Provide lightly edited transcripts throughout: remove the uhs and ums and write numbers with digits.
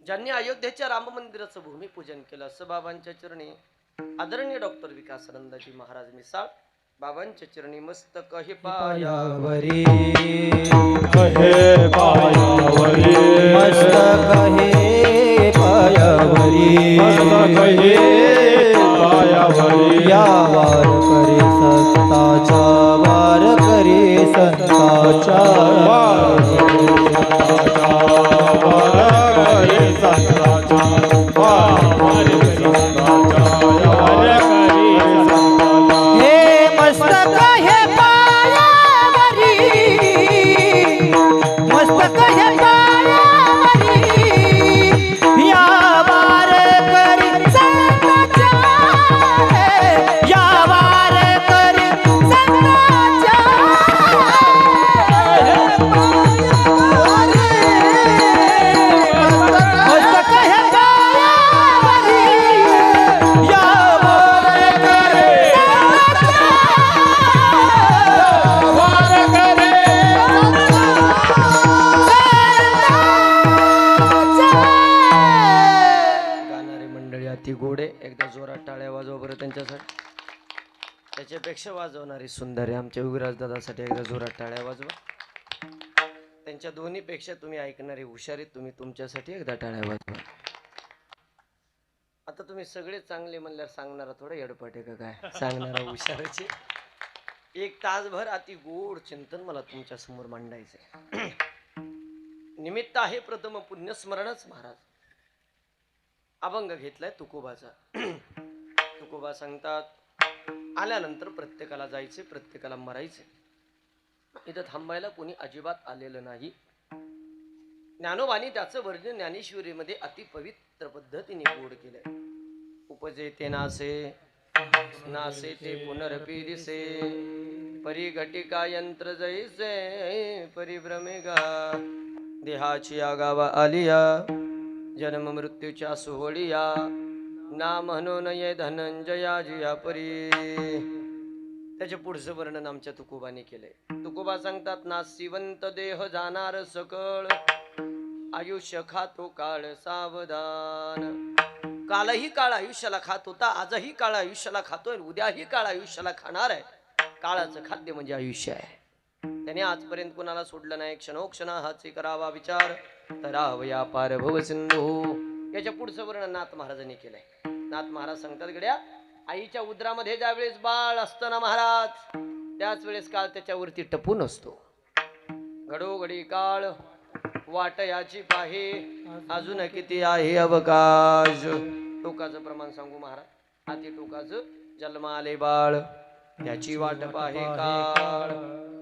ज्यांनी अयोध्येच्या राम मंदिराचं भूमिपूजन केलं असं बाबांच्या चरणी आदरणीय डॉक्टर विकासानंदजी महाराज मिसाळ बाबांच्या चरणी मस्तक हे पायावरी कहे पायावरी मस्तक हे पायावरी मस्तक हे पायावरी या वार करे संताचा वार करे संताचा वार करे संताचा वार करे संताचा वार करे संताचा हे मस्तक हे पायावरी मस्तक हे पायावरी या वार करी संताचा या वार करी संताचा मस्तक हे पायावरी या वार करी गाणारी मंडळी अति गोडे एकदा जोरात टाळ्या वाजवा बरं त्यांच्यासाठी. त्याच्यापेक्षा वाजवणारी सुंदर आमच्या युवराज दादासाठी एकदा जोरात टाळ्या वाजवा. त्यांच्या दोन्ही पेक्षा तुम्ही ऐकणारी हुशारी तुम्ही तुमच्यासाठी एकदा टाळ्या वाजवा. आता तुम्ही सगळे चांगले म्हणल्यावर सांगणारा थोडं येडपट आहे का काय सांगणारा हुशाराचे. एक तासभर अति गोड चिंतन मला तुमच्या समोर मांडायचंय. निमित्त आहे प्रथम पुण्यस्मरणच महाराज अभंग घेतलाय तुकोबाचा. तुकोबा सांगतात आल्यानंतर प्रत्येकाला जायचे प्रत्येकाला मरायचे. इथं थांबायला कोणी अजिबात आलेलं नाही. ज्ञानोबानी त्याचं वर्णन ज्ञानेश्वरीमध्ये अति पवित्र पद्धतीने गोड केलंय. उपजे ते नासे नासे ते पुनरपी दिसे परी घटिका यंत्र जैसे परिभ्रमे गा देहाची आगावा आलिया जन्म मृत्यूच्या सोहळिया ना म्हणू नये धनंजया जिया परी. त्याचे पुढचं वर्णन आमच्या तुकोबाने केलंय. तुकोबा सांगतात नाशिवंत देह जाणार सकळ आयुष्य खातो काळ सावधान. कालही काळ आयुष्याला खात होता आजही काळ आयुष्याला खातोय उद्याही काळ आयुष्याला खाणार आहे. काळाचं खाद्य म्हणजे आयुष्य आहे. त्याने आजपर्यंत कुणाला सोडलं नाही. क्षणोक्षणा हाची करावा विचार तरावया पार भव सिंधू. याच्या पुढचं वर्णन नाथ महाराजांनी केलंय. नाथ महाराज सांगतात गड्या आईच्या उदरामध्ये ज्या वेळेस बाळ असतं ना महाराज त्याच वेळेस काळ त्याच्यावरती टपून असतो. घडोघडी काळ वाट याची पाहे अजून किती आहे अवकाश. टोकाचं प्रमाण सांगू महाराज. हाती टोकाचं जन्म आले बाळ याची वाट पाहे काळ.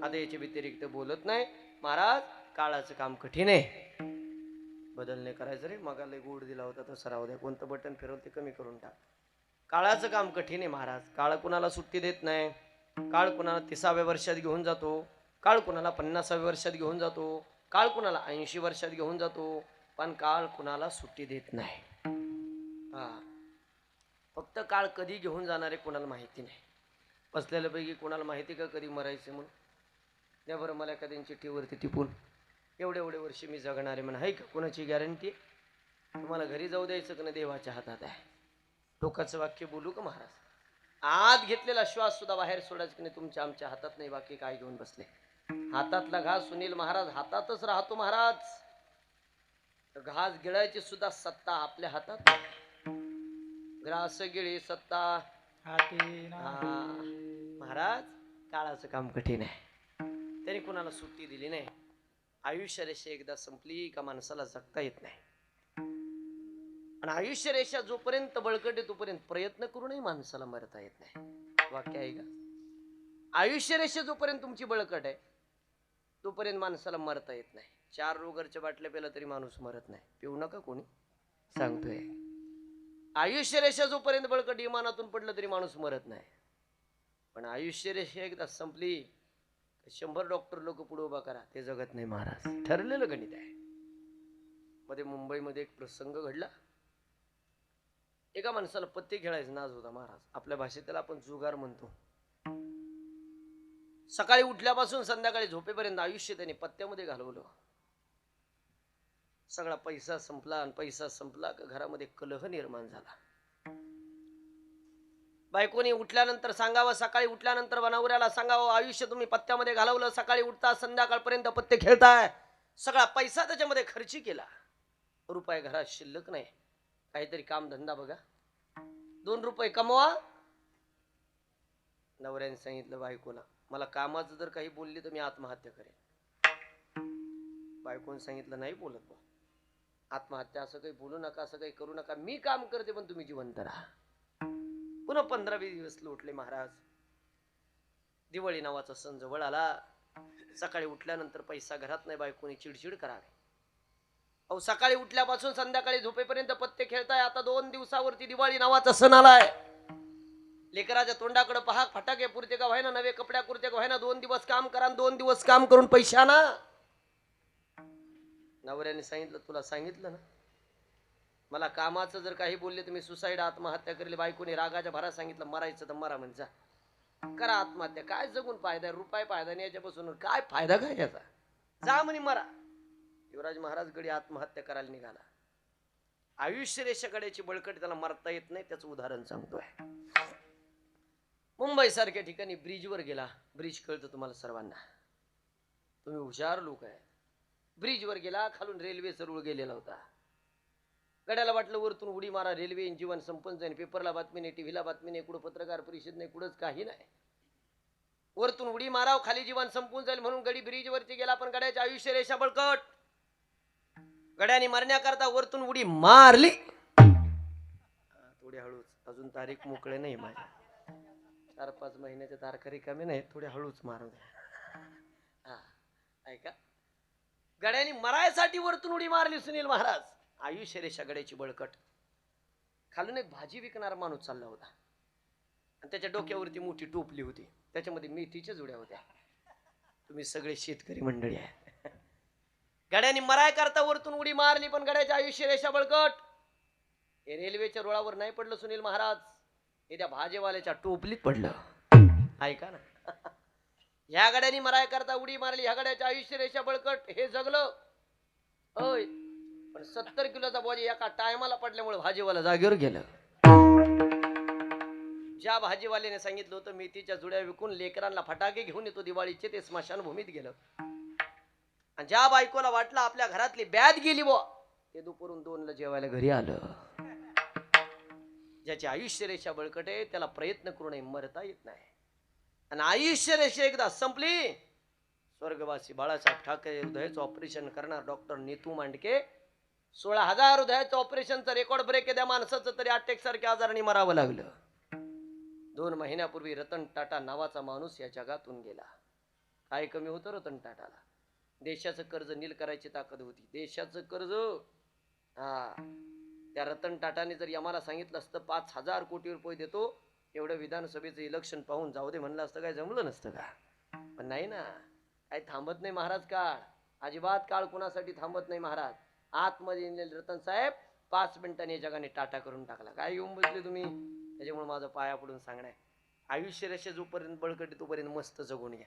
आता याच्या व्यतिरिक्त बोलत नाही महाराज. काळाचं काम कठीण आहे. बदल नाही करायचं रे. मगाला गोड दिला होता तसा राहू द्या. कोणतं बटन फिरवते कमी करून टाक. काळाचं काम कठीण आहे महाराज. काळ कुणाला सुट्टी देत नाही. काळ कुणाला 30व्या वर्षात घेऊन जातो. काळ कुणाला 50व्या वर्षात घेऊन जातो. काळ कुणाला 80 वर्षात घेऊन जातो. पण काळ कुणाला सुट्टी देत नाही. हा फक्त काळ कधी घेऊन जाणारे कुणाला माहिती नाही. बसलेल्यापैकी कुणाला माहिती का कधी मरायचं म्हणून. त्या बरं मला एखाद्या चिठ्ठीवरती टिपून एवढे एवढे वर्ष मी जगणारे म्हणा आहे का कोणाची गॅरंटी. तुम्हाला घरी जाऊ द्यायचं का नाही देवाच्या हातात आहे. टोकाचं वाक्य बोलू का महाराज. आत घेतलेला श्वास सुद्धा बाहेर सोडायचं की नाही तुमच्या आमच्या हातात नाही. बाकी काय घेऊन बसले. हातातला घास सुनील महाराज हातातच राहतो महाराज. घास गिळायची सुद्धा सत्ता आपल्या हातात नाही. ग्रास गिळी सत्ता महाराज. काळाचं काम कठीण आहे. त्याने कुणाला सुट्टी दिली नाही. आयुष्य रेषा एकदा संपली का माणसाला जगता येत नाही. आणि आयुष्य रेषा जोपर्यंत बळकट आहे तोपर्यंत प्रयत्न करूनही माणसाला मरता येत नाही. वाक्य आहे का. आयुष्य रेषा जोपर्यंत तुमची बळकट आहे तोपर्यंत माणसाला मरता येत नाही. 4 रोगरच्या बाटल्या पेला तरी माणूस मरत नाही. पिऊ नका कोणी सांगतोय. आयुष्य रेषा जोपर्यंत बळकट इमानातून पडलं तरी माणूस मरत नाही. पण आयुष्य रेषा एकदा संपली 100 डॉक्टर लोक पुढे उभा करा ते जगत नाही महाराज. ठरलेलं गणित आहे. मध्ये मुंबईमध्ये एक प्रसंग घडला. एका माणसाला पत्ते खेळायचा नाज होता महाराज. आपल्या भाषेत त्याला आपण जुगार म्हणतो. सकाळी उठल्यापासून संध्याकाळी झोपेपर्यंत आयुष्य त्याने पत्त्यामध्ये घालवलं. सगळा पैसा संपला आणि पैसा संपला का घरामध्ये कलह निर्माण झाला. बायकोनी उठल्यानंतर सांगावं, सकाळी उठल्यानंतर नवऱ्याला सांगावं, आयुष्य तुम्ही पत्त्यामध्ये घालवलं, सकाळी उठता संध्याकाळपर्यंत पत्ते खेळताय, सगळा पैसा त्याच्यामध्ये खर्ची केला, रुपये घरात शिल्लक नाही, काहीतरी काम धंदा बघा, 2 रुपये कमवा. नवऱ्याने सांगितलं बायकोला, मला कामाचं जर काही बोलली तर मी आत्महत्या करेन. बायकोने सांगितलं नाही बोलत बा, आत्महत्या असं काही बोलू नका, असं काही करू नका, मी काम करते पण तुम्ही जिवंत राहा. पुन्हा 15-20 दिवस लोटले महाराज. दिवाळी नावाचा सण जवळ आला. सकाळी उठल्यानंतर पैसा घरात नाही, बायकोनी चिडचिड करावी. अहो सकाळी उठल्यापासून संध्याकाळी झोपेपर्यंत पत्ते खेळताय, आता 2 दिवसावरती दिवाळी नावाचा सण आलाय. लेकराच्या तोंडाकडे पहा, फटाके पुरते का व्हायना, नवे कपड्या पुरते का व्हायना, 2 दिवस काम करा, 2 दिवस काम करून पैसे आणा. नवऱ्याने सांगितलं, तुला सांगितलं ना, मला कामाचं जर काही बोलले तर मी सुसाईड आत्महत्या करेल. बायकोने रागाच्या भरात सांगितलं, मरायचं तर मरा म्हणजे करा आत्महत्या, काय जगून फायदा, रुपये फायदा नाही याच्यापासून, काय फायदा काय याचा, जा म्हणे मरा. युवराज महाराज गडी आत्महत्या करायला निघाला. आयुष्य रेषाकडेची बळकट, त्याला मरता येत नाही, त्याचं उदाहरण सांगतोय. मुंबई सारख्या ठिकाणी ब्रिजवर गेला. ब्रिज कळतं तुम्हाला सर्वांना, तुम्ही हुशार लोक आहे. ब्रिजवर गेला, खालून रेल्वेचा रूळ गेलेला होता. गड्याला वाटलं वरतून उडी मारा, रेल्वे जीवन संपून जाईल. पेपरला बातमी नाही, टीव्हीला बातमी नाही, कुठं पत्रकार परिषद नाही, कुठंच काही नाही. वरतून उडी माराव, खाली जीवन संपून जाईल म्हणून गडी ब्रिजवरती गेला. पण गड्याचे आयुष्य रेषा बळकट. गड्याने मरण्याकरता वरतून उडी मारली. थोडी हळूच, अजून तारीख मोकळे नाही माझ्या, 4-5 महिन्याच्या तारखा रिकामी नाही, थोडी हळूच मारू द्या. हा ऐका, गड्याने मरायसाठी वरतून उडी मारली. सुनील महाराज आयुष्य रेषा गड्याची बळकट. खालून एक भाजी विकणारा माणूस चालला होता आणि त्याच्या डोक्यावरती मोठी टोपली होती, त्याच्यामध्ये मेथीच्या जुड्या होत्या. तुम्ही सगळे शेतकरी मंडळी आहे. गड्याने मराय करता वरतून उडी मारली, पण गड्याच्या आयुष्य रेषा बळकट. हे रेल्वेच्या रुळावर नाही पडलं सुनील महाराज, हे त्या भाजीवाल्याच्या टोपलीत पडलं. ऐका ना, ह्या गड्याने मराय करता उडी मारली, ह्या गड्याच्या आयुष्य रेषा बळकट, हे जगलं. होय, पण 70 किलोचा बोजा एका टायमाला पडल्यामुळे भाजीवाला जागेवर गेलं. ज्या भाजीवाल्याने सांगितलं होतं मेथीच्या जुड्या विकून लेकरांना फटाके घेऊन येतो दिवाळीचे, ते स्मशानभूमीत गेलं. आणि ज्या बायकोला वाटलं आपल्या घरातली बॅद गेली बुवा, ते दुपारून 2ला जेवायला घरी आलं. ज्याची आयुष्य रेषा बळकट आहे त्याला प्रयत्न करूनही मरता येत नाही. आणि आयुष्य रेषा एकदा संपली, स्वर्गवासी बाळासाहेब ठाकरे हृदयाचं ऑपरेशन करणार डॉक्टर नीतू मांडके, 16,000 हृदयाचं ऑपरेशनचा रेकॉर्ड ब्रेक आहे. त्या माणसाचं तरी अटॅक सारख्या आजाराने मरावं लागलं. 2 महिन्यापूर्वी रतन टाटा नावाचा माणूस या जगातून गेला. काय कमी होतं रतन टाटाला? देशाचं कर्ज नील करायची ताकद होती. देशाचं कर्ज, हा, त्या रतन टाटाने जर आम्हाला सांगितलं असतं 5,000 कोटी रुपये देतो, एवढं विधानसभेचं इलेक्शन पाहून जाऊ दे म्हणलं असतं, काय जमलं नसतं का? पण नाही ना, काही थांबत नाही महाराज काळ, अजिबात काळ कुणासाठी थांबत नाही महाराज. आतमध्ये रतन साहेब 5 मिनिटांनी जगाने टाटा करून टाकला. काय येऊन बसले तुम्ही? त्याच्यामुळे माझं पाया पडून सांगणं आहे, आयुष्य रेषा जोपर्यंत बळकटी तोपर्यंत मस्त जगून घ्या.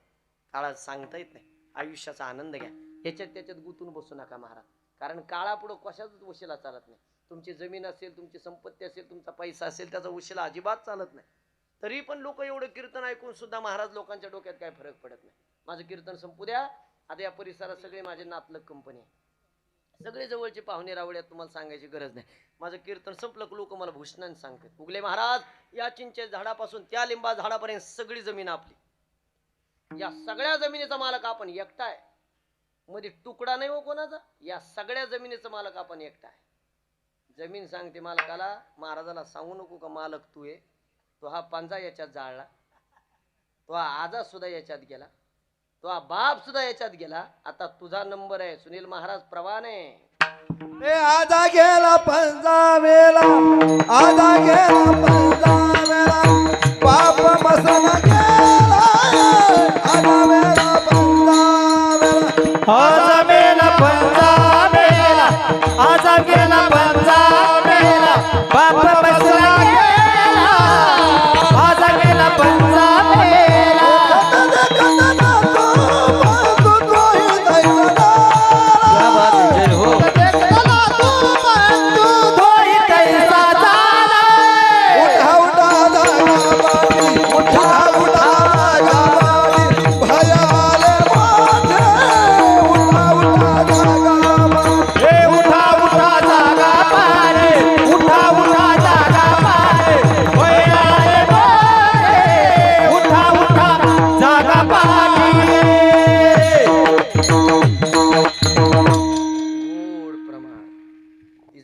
काळात सांगता येत नाही, आयुष्याचा आनंद घ्या. ह्याच्यात त्याच्यात गुंतून बसू नका महाराज, कारण काळापुढं कशाच वशिला चालत नाही. तुमची जमीन असेल, तुमची संपत्ती असेल, तुमचा पैसा असेल, त्याचा वशिला अजिबात चालत नाही. तरी पण लोक एवढं कीर्तन ऐकून सुद्धा महाराज लोकांच्या डोक्यात काय फरक पडत नाही. माझं कीर्तन संपू द्या. आता या परिसरात सगळे माझे नातलग कंपनी आहे, सगळे जवळचे पाहुणे रावळे, तुम्हाला सांगायची गरज नाही. माझं कीर्तन संपलं की लोक मला भूषणाने सांगतात, उगले महाराज या चिंचे झाडापासून त्या लिंबा झाडापर्यंत सगळी जमीन आपली, या सगळ्या जमिनीचा मालक आपण एकटा आहे. मध्ये तुकडा नाही हो कोणाचा, या सगळ्या जमिनीचा मालक आपण एकटा आहे. जमीन सांगते मालकाला, महाराजाला सांगू नको का मालक तू आहे, तो हा पंजा याच्यात जाळला, तो हा आजा सुद्धा याच्यात गेला, तो हा बाप सुद्धा याच्यात गेला, आता तुझा नंबर आहे. सुनील महाराज प्रवाने आजा गेला पंजावेला, आजा गेला पंजावेला, बाप मसना गेला, आजा गेला पंजावेला, आजा गेला पंजावेला, आजा गेला पंजावेला, बाप मसना गेला, आजा गेला पंजावेला. क्या बात है, जय हो.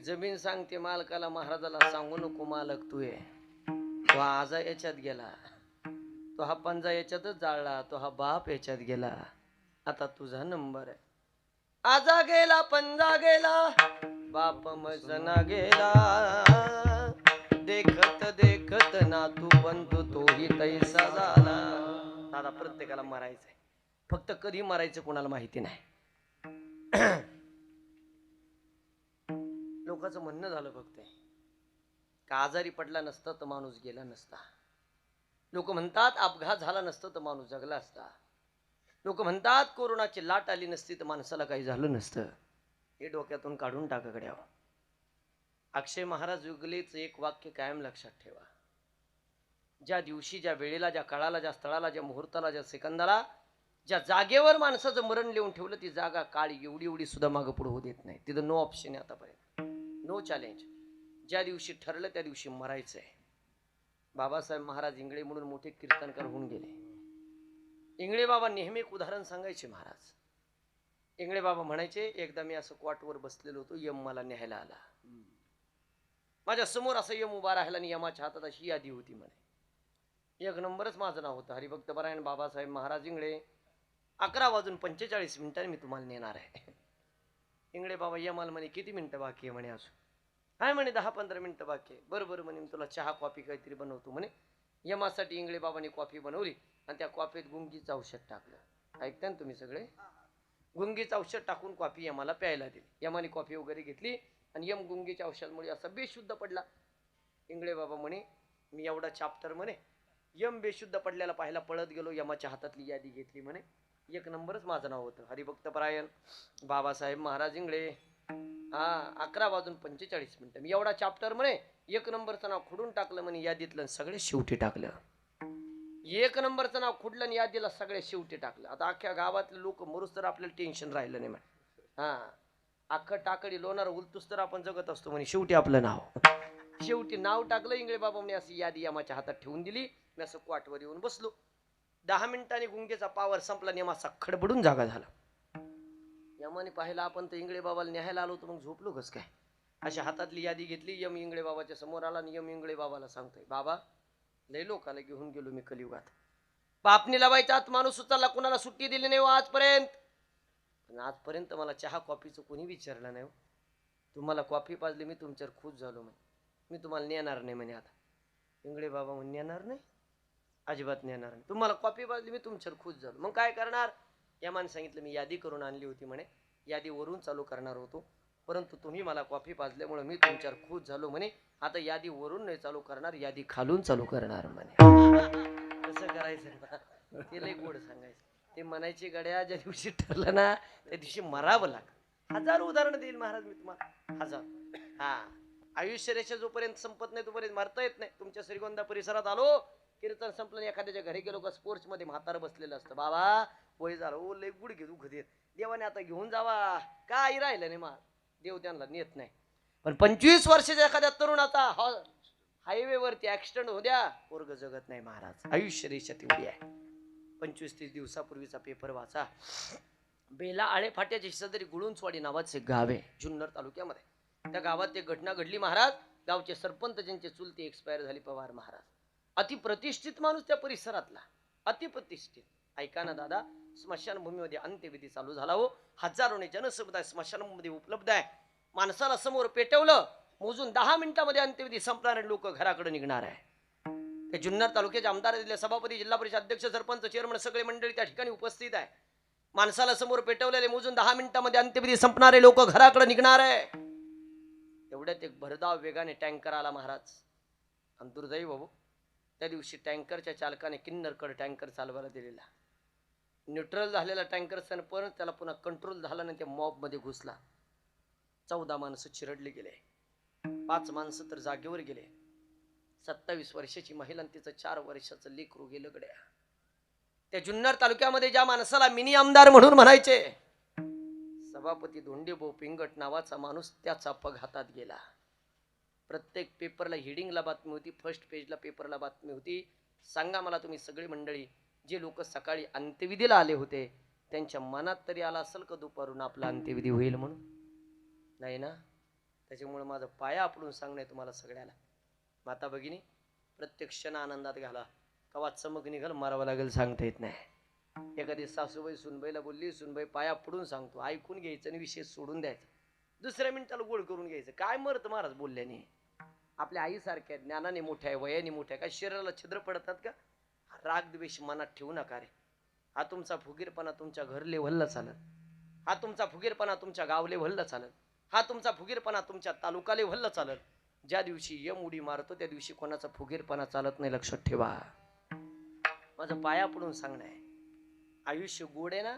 जमीन सांगते मालकाला, महाराजाला सांगू नको मालक तू आहे. तो आजा याच्यात गेला, तो हा पंजा याच्यातच जाळला, तो हा बाप याच्यात गेला. आता तुझा नंबर आहे. आजा गेला, पंजा गेला, बाप मजना गेला. देखत देखत ना तू पण तोही तैसा झाला. दादा प्रत्येकाला मरायचंय, फक्त कधी मरायचं कोणाला माहिती नाही. लोकांचं म्हणणं झालं फक्त का आजारी पडला नसता तर माणूस गेला नसता. लोक म्हणतात अपघात झाला नसता तर माणूस जगला असता. लोक म्हणतात कोरोनाची लाट आली नसती तर माणसाला काही झालं नसतं. हे डोक्यातून काढून टाकाकड्यावर. अक्षय महाराज युगलेच एक वाक्य कायम लक्षात ठेवा. ज्या दिवशी, ज्या वेळेला, ज्या काळाला, ज्या स्थळाला, ज्या मुहूर्ताला, ज्या सेकंदाला, ज्या जागेवर माणसाचं मरण लिहून ठेवलं, ती जागा काळ एवढी एवढी सुद्धा मागं पुढे होऊ देत नाही. तिथं नो ऑप्शन आहे आतापर्यंत, नो चॅलेंज. ज्या दिवशी ठरलं त्या दिवशी मरायचंय. बाबासाहेब महाराज इंगळे म्हणून मोठे कीर्तनकार होऊन गेले. इंगळे बाबा नेहमी एक उदाहरण सांगायचे महाराज. इंगळे बाबा म्हणायचे, एकदा मी असं क्वाटवर बसलेलो होतो, यम मला न्यायला आला. माझ्या समोर असं यम उभा राहिला आणि यमाच्या हातात अशी यादी होती. म्हणे एक नंबरच माझं नाव होतं, हरिभक्त परायण बाबासाहेब महाराज इंगळे. 11:45 मी तुम्हाला नेणार आहे. इंगळे बाबा यमाला म्हणे किती मिनिटं बाकी आहे म्हणे. अजून काय म्हणे 10-15 मिनिटं बाकी आहे. बरोबर म्हणे, मी तुला चहा कॉफी काहीतरी बनवतो म्हणे. यमासाठी इंगळे बाबांनी कॉफी बनवली आणि त्या कॉफीत गुंगीचं औषध टाकलं. ऐकता ना तुम्ही सगळे? गुंगीचं औषध टाकून कॉफी यमाला प्यायला दिली. यमाने कॉफी वगैरे घेतली आणि यम गुंगीच्या औषधामुळे असा बेशुद्ध पडला. इंगळे बाबा म्हणे मी एवढा चॅप्टर म्हणे यम बेशुद्ध पडल्याला पाहायला पळत गेलो. यमाच्या हातातली यादी घेतली. म्हणे एक नंबरच माझं नाव होतं, हरिभक्त परायण बाबासाहेब महाराज इंगळे. 11:45 मी एवढा चॅप्टर म्हणे एक नंबरचं नाव खुडून टाकलं म्हणे यादीतलं, सगळे शेवटी टाकलं. एक नंबरचं नाव खुडलं आणि यादीला सगळे शेवटी टाकलं. आता अख्ख्या गावातले लोक मरूस तर आपल्याला टेन्शन राहिलं नाही म्हणे. अख्खं टाकडी लोणार उलतूस तर आपण जगत असतो म्हणे. शेवटी आपलं नाव, शेवटी नाव टाकलं. इंगळे बाबा म्हणे अशी यादी यमाच्या हातात ठेवून दिली. मी असं क्वाटवर येऊन बसलो. 10 मिनिटांनी गुंगेचा पावर संपला. यमाचा खडबडून जागा झाला. यमाने पाहिला आपण तर इंगळे बाबाला न्यायला आलो, तर मग झोपलो कस काय. अशा हातातली यादी घेतली. यम इंगळे बाबाच्या समोर आला आणि यम इंगळे बाबाला सांगतोय, बाबा लय लोकाला घेऊन गेलो मी कलियुगात. बापनी लावायचा आत माणूस उचलला, कुणाला सुट्टी दिली नाही आजपर्यंत. पण आजपर्यंत मला चहा कॉफीचं कोणी विचारलं नाही. तुम्हाला कॉफी पाजली, मी तुमच्यावर खुश झालो म्हणे. मी तुम्हाला नेणार नाही म्हणे. आता इंगळे बाबा म्हणे नेणार नाही, अजिबात नेणार नाही. तुम्हाला कॉफी पाजली, मी तुमच्यावर खुश झालो. मग काय करणार? यमाने सांगितलं मी यादी करून आणली होती म्हणे. यादी वरून चालू करणार होतो, परंतु तुम्ही मला कॉफी पाजल्यामुळे मी तुमच्यावर खुश झालो म्हणे. आता यादी वरून नाही चालू करणार, यादी खालून चालू करणार म्हणे. कसं करायचं ते लय गोड सांगायचं. ते म्हणायचे गड्या ज्या दिवशी ठरलं ना त्या दिवशी मरावं लागतं. 1000 उदाहरणं देईल महाराज मी तुम्हाला, 1000. आयुष्य रेषा जोपर्यंत संपत नाही तोपर्यंत मरता येत नाही. तुमच्या श्रीगोंदा परिसरात आलो, कीर्तन संपलं, एखाद्याच्या घरी गेलो का स्पोर्ट्स मध्ये म्हातारं बसलेलं असतं. बाबा वय झालं, ओ लय गुडघे दुखत येत, देवाने आता घेऊन जावा. काही राहिलं नाही मा, देव त्यांना नेत नाही. पण 25 वर्षाच्या एखाद्या तरुणाचा हायवे वरती ऍक्सिडेंट हो द्या, पोरग जगत नाही महाराज. आयुष्य रेषा तेवढी आहे. 25-30 दिवसापूर्वीचा पेपर वाचा. बेला आळे फाट्याच्या शेजारी गुळुंचवाडी नावाचे गाव आहे जुन्नर तालुक्यामध्ये. त्या गावात एक घटना घडली महाराज. गावचे सरपंच ज्यांचे चुलते एक्सपायर झाली, पवार महाराज. अतिप्रतिष्ठित माणूस त्या परिसरातला, अतिप्रतिष्ठित. ऐका ना दादा, स्मशानभूमीमध्ये अंत्यविधी चालू झाला हो. हजारोने जनसमुदाय स्मशानभूमीमध्ये उपलब्ध आहे. माणसाला समोर पेटवलं, मोजून 10 मिनिटांमध्ये अंत्यविधी संपणारे लोक घराकडे निघणार आहे. ते जुन्नर तालुक्याचे आमदार, जिल्हा सभापती, जिल्हा परिषद अध्यक्ष, सरपंच, चेअरमन सगळे मंडळी त्या ठिकाणी उपस्थित आहे. माणसाला समोर पेटवलेले मोजून 10 मिनिटांमध्ये अंत्यविधी संपणारे लोक घराकडे निघणार आहे. एवढ्यात एक भरधाव वेगाने टँकर आला महाराज. आणि दुर्दैव बाबू, त्या दिवशी टँकरच्या चालकाने किन्नरकड टँकर चालवायला दिलेला. न्यूट्रल झालेला टँकर परत त्याला पुन्हा कंट्रोल झाला नाही, त्या मॉब मध्ये घुसला. 14 माणसं चिरडले गेले, 5 माणसं तर जागेवर गेले. 27 वर्षाची महिला आणि तिचं 4 वर्षाचं लेकरू गेलं गड्या. त्या जुन्नर तालुक्यामध्ये ज्या माणसाला मिनी आमदार म्हणून म्हणायचे, सभापती धोंडेभाऊ पिंगट नावाचा माणूस त्याचा अपघातात गेला. प्रत्येक पेपरला हेडिंगला बातमी होती, फर्स्ट पेजला पेपरला बातमी होती. सांगा मला तुम्ही सगळी मंडळी, जे लोक सकाळी अंत्यविधीला आले होते त्यांच्या मनात तरी आला असेल का दुपारून आपला अंत्यविधी होईल म्हणून? नाही ना. त्याच्यामुळे माझं पाया आपडून सांगणं तुम्हाला सगळ्याला. माता भगिनी, प्रत्येक क्षण आनंदात घाला. कवा चमक निघाल मारावं लागेल सांगता येत नाही. एखादी सासूबाई सुनबाईला बोलली, सुनबाई पाया पडून सांगतो, ऐकून घ्यायचं आणि विषय सोडून द्यायचा. दुसऱ्या मिनिटाला गोळ करून घ्यायचं. काय मरत महाराज बोलल्याने. आपल्या आईसारख्या ज्ञानाने मोठ्या आहे, वयाने मोठ्या, काय शरीराला छिद्र पडतात का? राग द्वेष मनात ठेवू नका रे. हा तुमचा फुगीरपणा तुमच्या घर लेव्हलला चालत. हा तुमचा फुगीरपणा तुमच्या गाव लेव्हलला चालत. हा तुमचा फुगीरपणा तुमच्या तालुका लेव्हलला चालत. ज्या दिवशी यम उडी मारतो त्या दिवशी कोणाचा फुगीरपणा चालत नाही, लक्षात ठेवा. माझं पाया पडून सांगणं आहे, आयुष्य गोड आहे ना,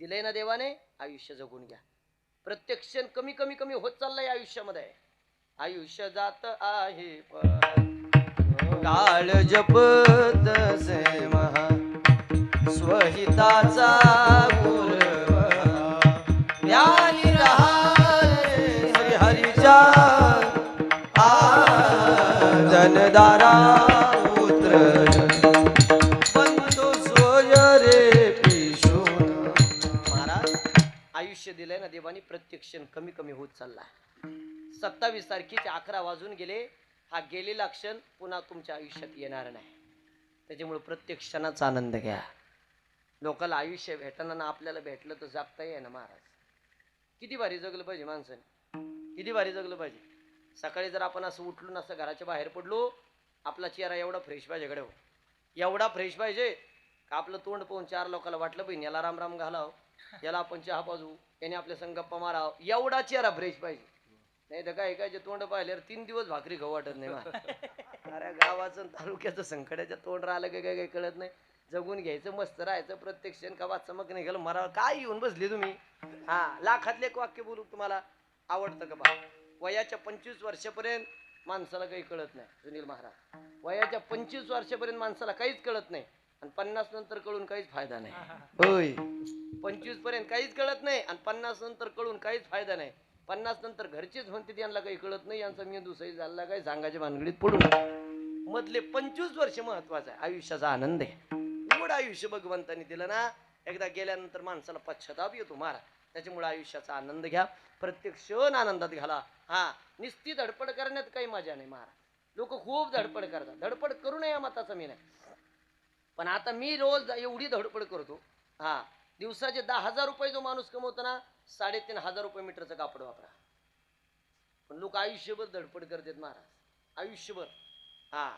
दिलंय ना देवाने, आयुष्य जगून घ्या. प्रत्येक क्षण कमी कमी कमी होत चाललंय आयुष्यामध्ये. आयुष्य जात आहे काळ जपत से महा स्वहिताचा ज्ञानी रहारे हरिचा जनदारा पुत्र बंधू सोय रे पिशून. महाराज, आयुष्य दिलंय ना देवानी, प्रत्येक क्षण कमी कमी होत चालला. 27 तारखेचे 11 वाजून गेले. हा गेलेला क्षण पुन्हा तुमच्या आयुष्यात येणार नाही. त्याच्यामुळे प्रत्येक क्षणाचा आनंद घ्या. लोकांना आयुष्य भेटताना ना आपल्याला भेटलं तर जगता येईल ना महाराज. किती भारी जगलं पाहिजे माणसाने, किती भारी जगलं पाहिजे. सकाळी जर आपण असं उठलो नसतं, घराच्या बाहेर पडलो, आपला चेहरा एवढा फ्रेश पाहिजे कडे, एवढा फ्रेश पाहिजे का आपलं तोंड पाहून 4 लोकांना वाटलं पाहिजे याला राम राम घालाव, याला आपण चहा पाजू, याने आपल्या संग गप्पा माराव, एवढा चेहरा फ्रेश पाहिजे. नाही तर काय काय जे तोंड पाहिल्यावर 3 दिवस भाकरी खाऊ वाटत नाही. अरे गावाचं तालुक्याचं संकटाच्या तोंड राहिलं काय काय कळत नाही. जगून घ्यायचं, मस्त राहायचं, प्रत्येक क्षण कवा चमक नाही गेलं मरा. काय येऊन बसले तुम्ही. हा, लाखातले एक वाक्य बोलू तुम्हाला आवडतं का बा. वयाच्या 25 वर्षापर्यंत माणसाला काही कळत नाही. सुनील महाराज, वयाच्या 25 वर्षापर्यंत माणसाला काहीच कळत नाही आणि 50 नंतर कळून काहीच फायदा नाही. होय, 25 पर्यंत काहीच कळत नाही आणि 50 नंतर कळून काहीच फायदा नाही. 50 नंतर घरचेच म्हणते यांना काही कळत नाही, यांचा मेंदू सही झाला काय सांगायच्या भानगडीत पडून. मधले 25 वर्ष महत्वाचं आहे. आयुष्याचा आनंद आहे. एवढं आयुष्य भगवंतानी दिलं ना, एकदा गेल्यानंतर माणसाला पश्चाताप येतो महाराज. त्याच्यामुळे आयुष्याचा आनंद घ्या, प्रत्येक क्षण आनंदात घाला. हा, निस्ती धडपड करण्यात काही मजा नाही महाराज. लोक खूप धडपड करतात, धडपड करू नये या मताचा मी नाही. पण आता मी रोज एवढी धडपड करतो. हा, दिवसाचे 10,000 रुपये जो माणूस कमवतो ना, 3,500 रुपये मीटरचं कापड वापरा. पण लोक आयुष्यभर धडपड करतात महाराज, आयुष्यभर. हा,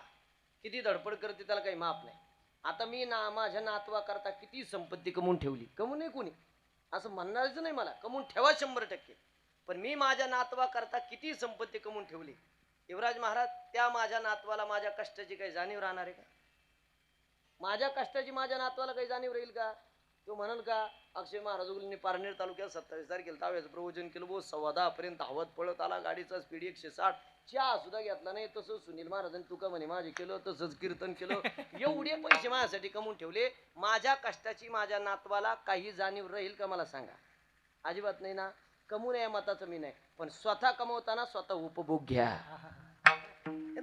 किती धडपड करते त्याला काही माप नाही. आता मी ना माझ्या नातवा करता किती संपत्ती कमवून ठेवली, कमवून नाही कोणी असं म्हणणारच नाही मला, कमवून ठेवा 100%. पण मी माझ्या नातवा करता किती संपत्ती कमवून ठेवली. युवराज महाराज, त्या माझ्या नातवाला माझ्या कष्टाची काही जाणीव राहणार आहे का? माझ्या कष्टाची माझ्या नातवाला काही जाणीव राहील का? तो म्हणाल का अक्षय महाराज पारनेर तालुक्यात 27 तारखेला ताव्याचं प्रवचन केलं, 10:15 पर्यंत धावत पळत आला, गाडीचा स्पीड 160, चहा सुद्धा घेतला नाही. तसंच सुनील महाराजांनी तुका म्हणे माझे केलं, तसंच कीर्तन केलं. एवढे पैसे माझ्यासाठी कमवून ठेवले. माझ्या कष्टाची माझ्या नातवाला काही जाणीव राहील का मला सांगा? अजिबात नाही ना. कमवू नये मताचं मी नाही, पण स्वतः कमवताना स्वतः उपभोग घ्या.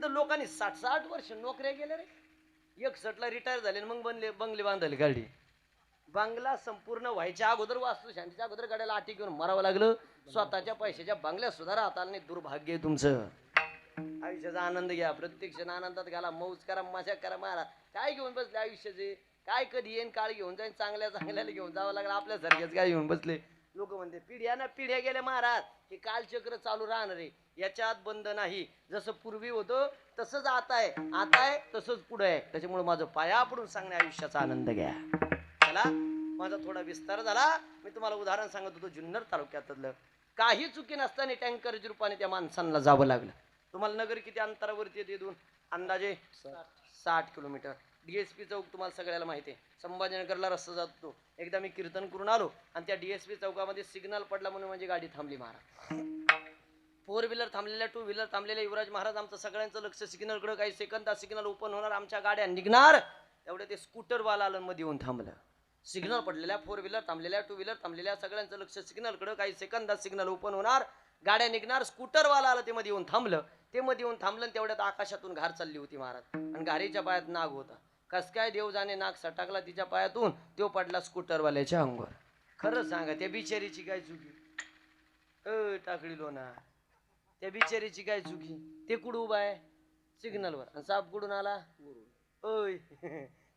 तर लोकांनी 60-60 वर्ष नोकऱ्या गेल्या रे. 61ला रिटायर झाले, मग बंगले बांधले. गाडी बंगला संपूर्ण व्हायच्या अगोदर, वास्तू शांतीच्या अगोदर गाड्याला आटी घेऊन मरावं लागलं. स्वतःच्या पैशाच्या बंगल्या सुद्धा राहता आला नाही. दुर्भाग्य आहे तुमचं. आयुष्याचा आनंद घ्या, प्रत्येक क्षण आनंदात घाला, मौज करा, मजा करा. मारा काय घेऊन बसले आयुष्याचे? काय कधी येईन काळ घेऊन जाईन, चांगल्या चांगल्याला घेऊन जावं लागलं. आपल्यासारख्याच काय घेऊन बसले. लोक म्हणते पिढ्या ना पिढ्या गेल्या महाराज. हे कालचक्र चालू राहणार आहे, याच्यात बंद नाही. जसं पूर्वी होतं तसंच आता आहे, आता आहे तसंच पुढे आहे. त्याच्यामुळे माझं पाया पडून सांगणे, आयुष्याचा आनंद घ्या. चला, माझा थोडा विस्तार झाला. मी तुम्हाला उदाहरण सांगत होतो जुन्नर तालुक्यातलं. काही चुकी नसताना टँकर रूपाने त्या माणसांना जावं लागलं. तुम्हाला नगर किती अंतरावरती येते इथून? अंदाजे 60 किलोमीटर. DSP चौक तुम्हाला सगळ्याला माहिती आहे, संभाजीनगरला रस्ता जातो. एकदा मी कीर्तन करून आलो आणि त्या DSP चौकामध्ये सिग्नल पडला म्हणून माझी गाडी थांबली महाराज. 4 व्हीलर थांबलेल्या, 2 व्हीलर थांबलेल्या. युवराज महाराज, आमचं सगळ्यांचं लक्ष सिग्नलकडे. काही सेकंदात सिग्नल ओपन होणार, आमच्या गाड्या निघणार. तेवढे ते स्कूटरवाला आलं, मध्ये येऊन थांबलं. सिग्नल पडलेल्या, 4 व्हीलर थांबलेल्या, 2 व्हीलर थांबलेल्या, सगळ्यांचं लक्ष सिग्नलकडे. काही सेकंदात सिग्नल ओपन होणार, गाड्या निघणार. स्कूटरवाला आलं, ते मध्ये येऊन थांबलं. ते मध्ये येऊन थांबलं, तेवढ्यात आकाशातून घार चालली होती महाराज. आणि घारीच्या पायात नाग होता. कस काय देव जाणे, नाग सटाकला तिच्या पायातून, तो पडला स्कूटरवाल्याच्या अंगावर. खरं सांगा, त्या बिचारीची काय चुकी? टाकली लोना. त्या बिचारीची काय चुकी, ते कुठं उभा आहे सिग्नलवर, आणि साप कुठून आला, ओय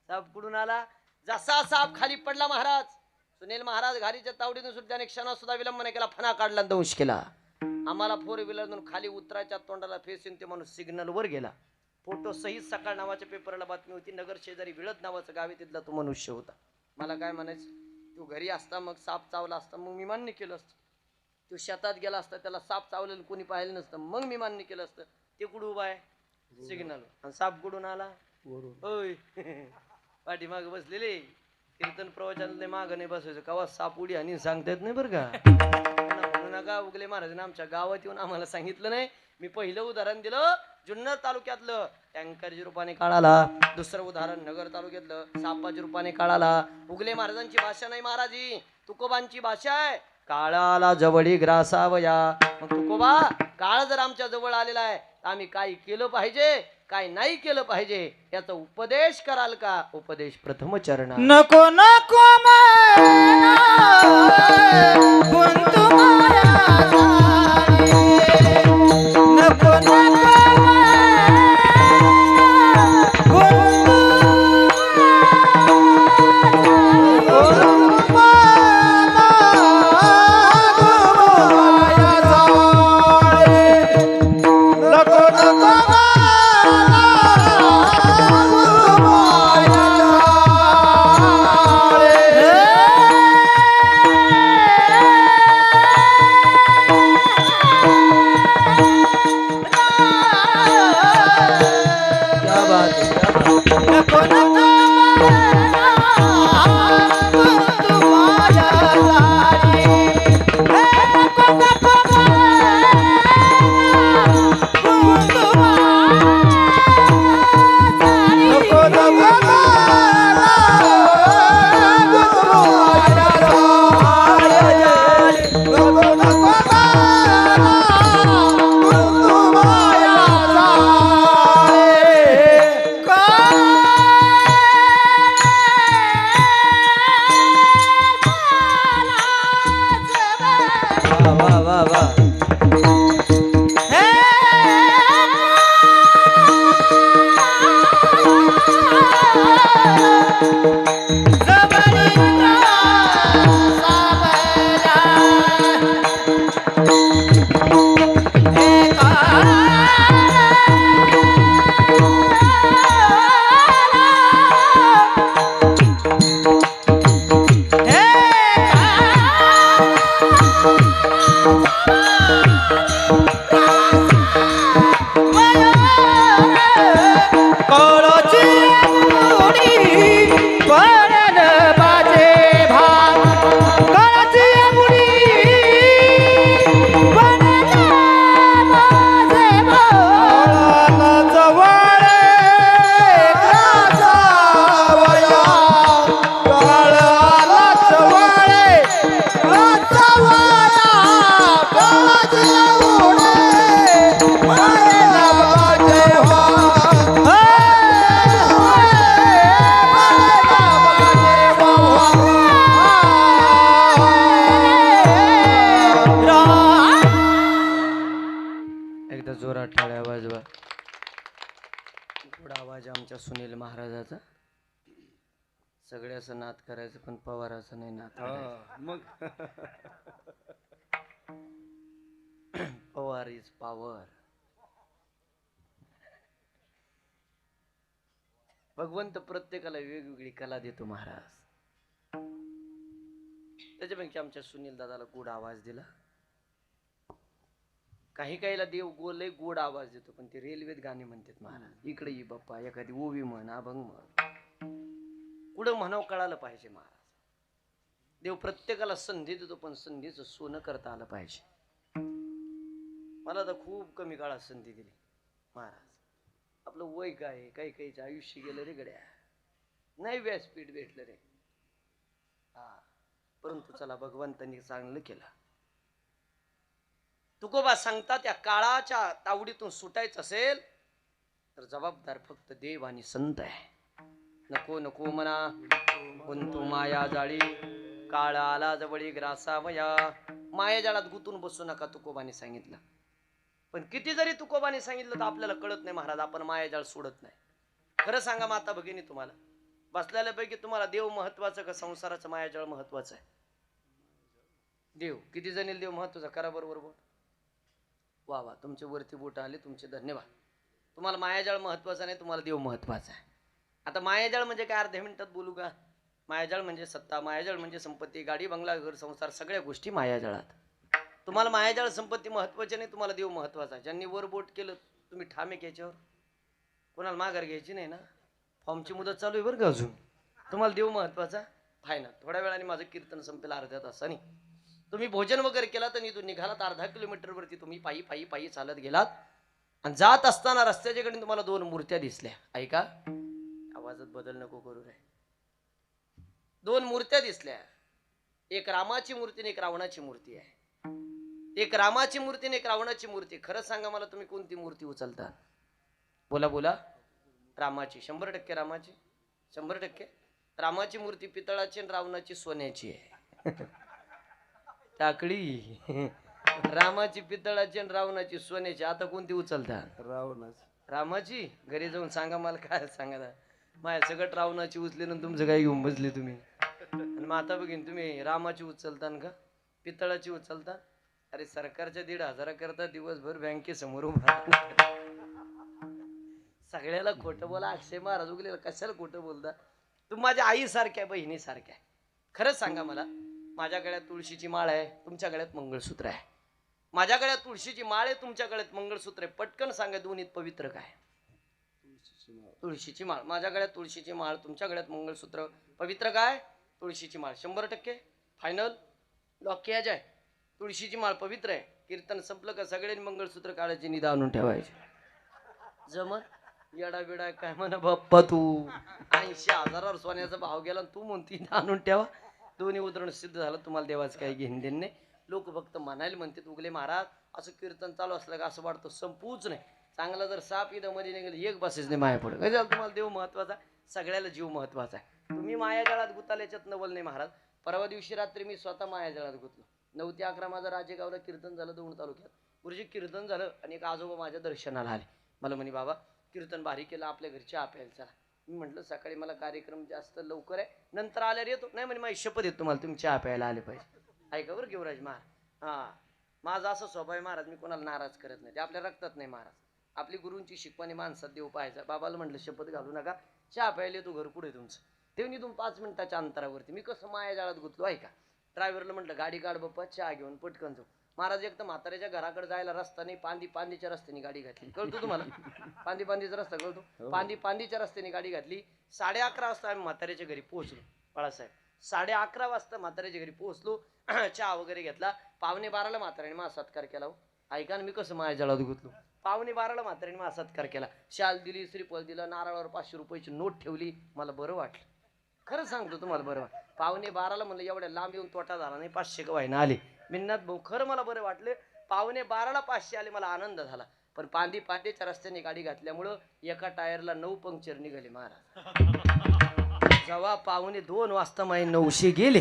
साप कुठून आला. जसा साप खाली पडला महाराज, सुनील महाराज घारीच्या तावडीतून सुद्धा त्याने क्षणा सुद्धा विलंब नाही केला, फणा काढला, दंश केला. आम्हाला 4 व्हीलरतून खाली उतरायच्या तोंडाला फेसून ते माणूस सिग्नल वर गेला. फोटो सहित सकाळ नावाच्या पेपरला बातमी होती. नगर शेजारी विळद नावाचं गाव आहे, तिथला तो मनुष्य होता. मला काय म्हणायचं, तू घरी असता मग साप चावला असता, मग मी मान्य केलं असतं. तू शेतात गेला असता, त्याला साप चावलेलं कोणी पाहिलं नसतं, मग मी मान्य केलं असतं. ते कुठं उभा आहे सिग्नल, आणि साप कुठून आला, होय पाठीमाग बसलेले. कीर्तन प्रवचनातले माग नाही बसायचं, कवा साप उडी आणि सांगता येत नाही बरं का. म्हणू नका, उगले महाराजांनी आमच्या गावात येऊन आम्हाला सांगितलं नाही. मी पहिलं उदाहरण दिलं जुन्नर तालुक्यातलं, टँकरच्या रूपाने काळाला. दुसरं उदाहरण नगर तालुक्यातलं, सापाच्या रूपाने काळाला. उगले महाराजांची भाषा नाही महाराजी, तुकोबांची भाषा आहे. काळाला जवळी ग्रासावया. मग तुकोबा, काळ जर आमच्या जवळ आलेला आहे तर आम्ही काय केलं पाहिजे, काय नाही केलं पाहिजे, याचा उपदेश कराल का. उपदेश प्रथम चरण. नको नको माया गुंतू माया झाली. नको नको जोरात टाळ्या वाजवा. गोड आवाज आमच्या सुनील महाराजाचा. सगळ्याचं नाद करायचं पण पवाराचं नाही नाद करायचं. मग पवार इज पॉवर. भगवंत प्रत्येकाला वेगवेगळी कला देतो महाराज. त्याच्यापेक्षा आमच्या सुनील दादाला गोड आवाज दिला. काही काहीला देव लय गोड आवाज देतो, पण ते रेल्वेत गाणे म्हणतात महाराज. इकडे ये बाप्पा, एखादी ओवी म्हण, अभंग म्हण, पुढं म्हणावं कळालं पाहिजे महाराज. देव प्रत्येकाला संधी देतो, पण संधीचं सोनं करता आलं पाहिजे. मला तर खूप कमी काळात संधी दिली महाराज. आपलं वय काय, काही काहीचं आयुष्य गेलं रे गड्या, नाही व्यासपीठ भेटलं रे. हा, परंतु चला भगवंतांनी चांगलं केलं. तुकोबा सांगतात, त्या काळाच्या तावडीतून सुटायचं असेल तर जबाबदार फक्त देव आणि संत आहे. नको नको म्हणा गुंतू माया जाळी, काळ आला जवळी ग्रासावया. माया जाळात गुंतून बसू नका, तुकोबाने सांगितलं. पण किती जरी तुकोबाने सांगितलं तर आपल्याला कळत नाही महाराज, आपण मायाजाळ सोडत नाही. खरं सांगा माता भगिनी, तुम्हाला बसलेल्यापैकी तुम्हाला देव महत्वाचं का संसाराचं मायाजाळ महत्वाचं आहे? देव. किती जणील देव महत्वाचा? करा बरोबर बोल. वा वा, तुमचे वरती बोट आले, तुमचे धन्यवाद. तुम्हाला मायाजाळ महत्वाचा नाही, तुम्हाला देव महत्वाचा आहे. आता मायाजाळ म्हणजे काय अर्ध्या मिनिटात बोलू का? मायाजाळ म्हणजे सत्ता, मायाजाळ म्हणजे संपत्ती, गाडी बंगला घर संसार, सगळ्या गोष्टी मायाजाळात. तुम्हाला मायाजाळ संपत्ती महत्वाची नाही, तुम्हाला देव महत्वाचा आहे. ज्यांनी वर बोट केलं तुम्ही ठाम आहे याच्यावर, कोणाला माघार घ्यायची नाही ना. फॉर्मची मुदत चालू आहे बरं का अजून. तुम्हाला देव महत्वाचा, फायनल. थोड्या वेळाने माझं कीर्तन संपेल अर्ध्या तासाने. तुम्ही भोजन वगैरे केला तर इथून निघालात, अर्धा किलोमीटरवरती तुम्ही पायी पायी पायी चालत गेलात आणि जात असताना रस्त्याच्याकडे तुम्हाला दोन मूर्त्या दिसल्या. ऐका, आवाजात बदल नको करू रे. दोन मूर्त्या दिसल्या, एक रामाची मूर्ती आणि एक रावणाची मूर्ती आहे. एक रामाची मूर्ती आणि एक रावणाची मूर्ती. खरं सांगा मला, तुम्ही कोणती मूर्ती उचलता? बोला बोला. रामाची. 100% रामाची. 100% रामाची मूर्ती पितळाची आणि रावणाची सोन्याची आहे. टाकळी. रामाची पितळाची आणि रावणाची सोन्याची. आता कोणती उचलता? रामाची. घरी जाऊन सांगा मला, काय सांगा माझ्या सगळं रावणाची उचली ना, तुमचं काय घेऊन बसले तुम्ही. आणि माता बघीन तुम्ही रामाची उचलता का पितळाची उचलता? अरे सरकारच्या 1,500 करता दिवसभर बँकेसमोर उभा. सगळ्याला खोटं बोला. अक्षय महाराज उगलेला कशाला खोटं बोलता? तुम्ही माझ्या आई सारख्या, बहिणी सारख्या. खरंच सांगा मला, माझ्या गळ्यात तुळशीची माळ आहे, तुमच्या गळ्यात मंगळसूत्र आहे. माझ्या गळ्यात तुळशीची माळ आहे, तुमच्या गळ्यात मंगळसूत्र आहे. पटकन सांगा, दोन्हीत पवित्र काय? तुळशीची माळ. माझ्या गळ्यात तुळशीची माळ, तुमच्या गळ्यात मंगळसूत्र. पवित्र काय? तुळशीची माळ. 100% फायनल लॉक किया जाय. तुळशीची माळ पवित्र आहे. कीर्तन संपलं का सगळ्यांनी मंगळसूत्र काढायचे, निधा आणून ठेवायचे. जमत येडा बिडा काय म्हणा बाप्पा तू. 80,000 सोन्याचा भाव गेला, तू म्हणती आणून ठेवा. दोन्ही उदाहरण सिद्ध झालं. तुम्हाला देवाचं काही घेणं देणं नाही. लोक फक्त म्हणायला म्हणते उगले महाराज. असं कीर्तन चालू असलं का असं वाटतं संपूच नाही. चांगला जर साप इथं मध्ये निघेल एक बसेच नाही माया पडे. काय झालं? तुम्हाला देव महत्वाचा, सगळ्याला जीव महत्वाचा आहे. तुम्ही मायाजाळात गुताल्याच्यात नवल नाही महाराज. परवा दिवशी रात्री मी स्वतः मायाजाळात गुतलो. 9 ते 11 माझं राजेगावला कीर्तन झालं, दौंड तालुक्यात. गुरुजी कीर्तन झालं आणि एक आजोबा माझ्या दर्शनाला आले. मला म्हणे, बाबा कीर्तन भारी केलं, आपल्या घरची आपल्याला चला. मी म्हटलं सकाळी मला कार्यक्रम जास्त लवकर आहे, नंतर आल्यावर येतो. नाही म्हणे, माझी शपथ येत तुम्हाला, तुम्ही चहा प्यायला आले पाहिजे. ऐका बरं घेवराज महाराज. हा, माझा असं स्वभाव आहे महाराज, मी कोणाला नाराज करत नाही. ते आपल्या रक्तात नाही महाराज. आपली गुरूंची शिकवणी माणसात देव पाहायचा. बाबाला म्हटलं शपथ घालू नका, चहा प्यायला तू घर पुढे तुमचं. तेव्हा निघून 5 मिनिटाच्या अंतरावरती मी कसं मायाजाळात गुतलो. ऐका, ड्रायव्हरला म्हटलं गाडी काढ बाप्पा, चहा घेऊन पटकन जाऊ. महाराज एक तर म्हाताऱ्याच्या घराकडे जायला रस्ता नाही, पांदीच्या रस्त्याने गाडी घातली. कळतो तुम्हाला? पांदीचा रस्ता कळतो? पांदीच्या रस्त्याने गाडी घातली. 11:30 वाजता आम्ही म्हाताऱ्याच्या घरी पोहोचलो. बाळासाहेब 11:30 वाजता म्हाताऱ्याच्या घरी पोहोचलो. चहा वगैरे घेतला. 11:45ला म्हाताऱ्याने माझा सत्कार केला. हो ऐका ना, मी कसं माझ्या गुतलो. 11:45ला म्हाताऱ्याने माझा सत्कार केला. शाल दिली, श्रीफळ दिलं, नारळावर 500 रुपयाची नोट ठेवली. मला बरं वाटलं, खरं सांगतो तुम्हाला बरं वाटलं. 11:15ला म्हणलं एवढ्या लांब येऊन तोटा झाला नाही, 500 का व्हायना आले. मिन्नात भाऊ खरं मला बरं वाटलं. 11:15ला 500 आले, मला आनंद झाला. पण पांदीच्या रस्त्याने गाडी घातल्यामुळं एका टायरला 9 पंक्चर निघाले महाराज. जेव्हा 11:45 वाजता माझे 900 गेले,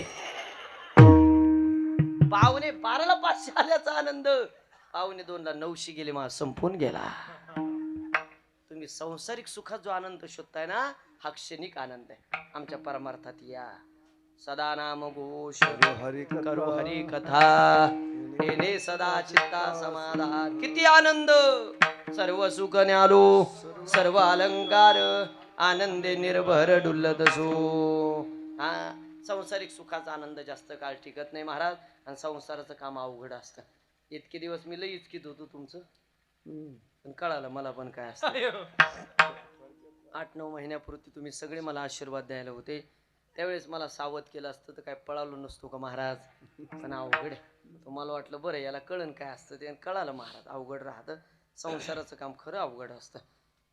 11:15ला 500 आल्याचा आनंद 11:45ला 900 गेले, मला संपून गेला. तुम्ही संसारिक सुखात जो आनंद शोधताय ना, हा क्षणिक आनंद आहे. आमच्या परमार्थात या. सदा नाम घोष करो हरी कथा, येणे सदा चित्ता समाधान. किती आनंद, सर्व सुख न्यालो, सर्व अलंकार, आनंदे निर्भर डुलत सो. हा, संसारिक सुखाचा आनंद जास्त काळ टिकत नाही महाराज, आणि संसाराचं काम अवघड असतं. इतके दिवस मी लई इचकीत होतो तुमचं, पण कळालं मला पण काय असतं. 8-9 महिन्यापूर्वी तुम्ही सगळे मला आशीर्वाद द्यायला होते. त्यावेळेस मला सावध केलं असतं तर काय पळालो नसतो का महाराज. पण अवघड आहे. तुम्हाला वाटलं बरं याला कळण काय असतं, ते कळालं महाराज. अवघड राहतं संसाराचं काम, खरं अवघड असतं.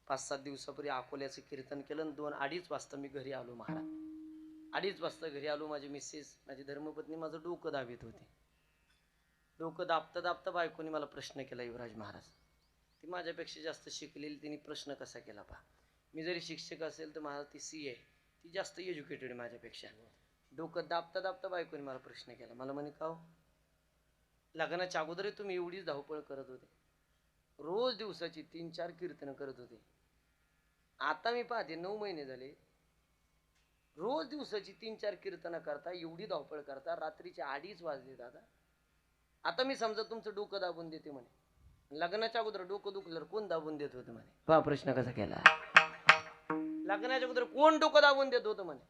5-7 दिवसापूर्वी अकोल्याचं कीर्तन केलं. 2-2:30 वाजता मी घरी आलो महाराज. 2:30 वाजता घरी आलो. माझी मिसेस, माझी धर्मपत्नी माझं डोकं दाबीत होती. डोकं दाबता बायकोनी मला प्रश्न केला, युवराज महाराज. ती माझ्यापेक्षा जास्त शिकलेली, तिने प्रश्न कसा केला पहा. मी जरी शिक्षक असेल तर मला ती CA, ती जास्त एज्युकेटेड माझ्यापेक्षा. डोकं दाबता बायकोनी मला प्रश्न केला. मला म्हणे, का हो लग्नाच्या अगोदर तुम्ही एवढीच धावपळ करत होते, रोज दिवसाची 3-4 कीर्तन करत होते. आता मी पाहते 9 महिने झाले रोज दिवसाची 3-4 कीर्तन करता, एवढी धावपळ करता, रात्रीचे 2:30 वाजले दादा. आता मी समजा तुमचं डोकं दाबून देते म्हणे. लग्नाच्या अगोदर डोकं दुखलं कोण दाबून देत होतं म्हणे. पहा प्रश्न कसा केला. लग्नाच्या अगोदर कोण डोकं दाबून देत होतं म्हणे.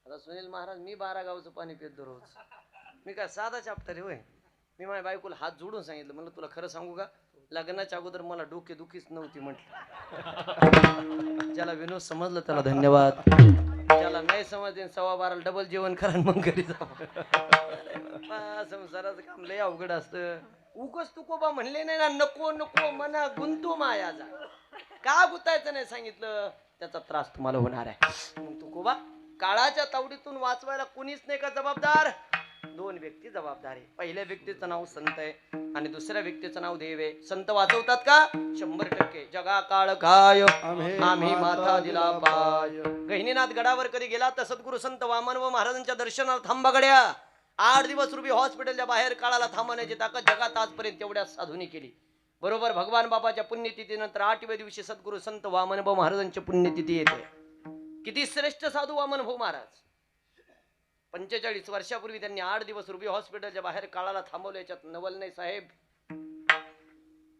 आता सुनील महाराज मी 12 गावचं पाणी पितो रोज. मी काय साधा चाप्टर होय. मी माझ्या बायकोला हात जोडून सांगितलं, म्हणलं तुला खरं सांगू का, लग्नाच्या अगोदर मला डोके दुखीच नव्हती म्हटलं. ज्याला विनोद समजलं त्याला धन्यवाद, ज्याला नाही समजले 12:15 डबल जेवण करा मग घरी जा. संसाराचं काम लय अवघड असतं. उगच तुकोबा म्हणले नाही ना, नको नको मना गुंतू माया जा. का गुतायचं नाही सांगितलं, त्याचा त्रास तुम्हाला होणार आहे. मग तुकोबा काळाच्या तावडीतून वाचवायला कोणीच नाही का जबाबदार. 2 व्यक्ती जबाबदार आहे. पहिल्या व्यक्तीचं नाव संत आहे आणि दुसऱ्या व्यक्तीचं नाव देव आहे. संत वाचवतात का? 100%. जगा काळ काय आम्ही माथा दिला पाय. गहिनीनाथ गडावर कधी गेला तर सद्गुरु संत वामन व महाराजांच्या दर्शनाला थांबा गड्या. 8 दिवस रुपी हॉस्पिटलच्या बाहेर काळाला थांबवण्याची ताकद जगात आजपर्यंत तेवढ्या साधूनी केली. बरोबर भगवान बाबाच्या पुण्यतिथीनंतर 8व्या दिवशी सद्गुरु संत वामन भाऊ महाराजांची पुण्यतिथी येते. किती श्रेष्ठ साधू वामन भाऊ महाराज. 45 वर्षापूर्वी त्यांनी 8 दिवस रुपी हॉस्पिटलच्या बाहेर काळाला थांबवलं. याच्यात नवल नाही साहेब.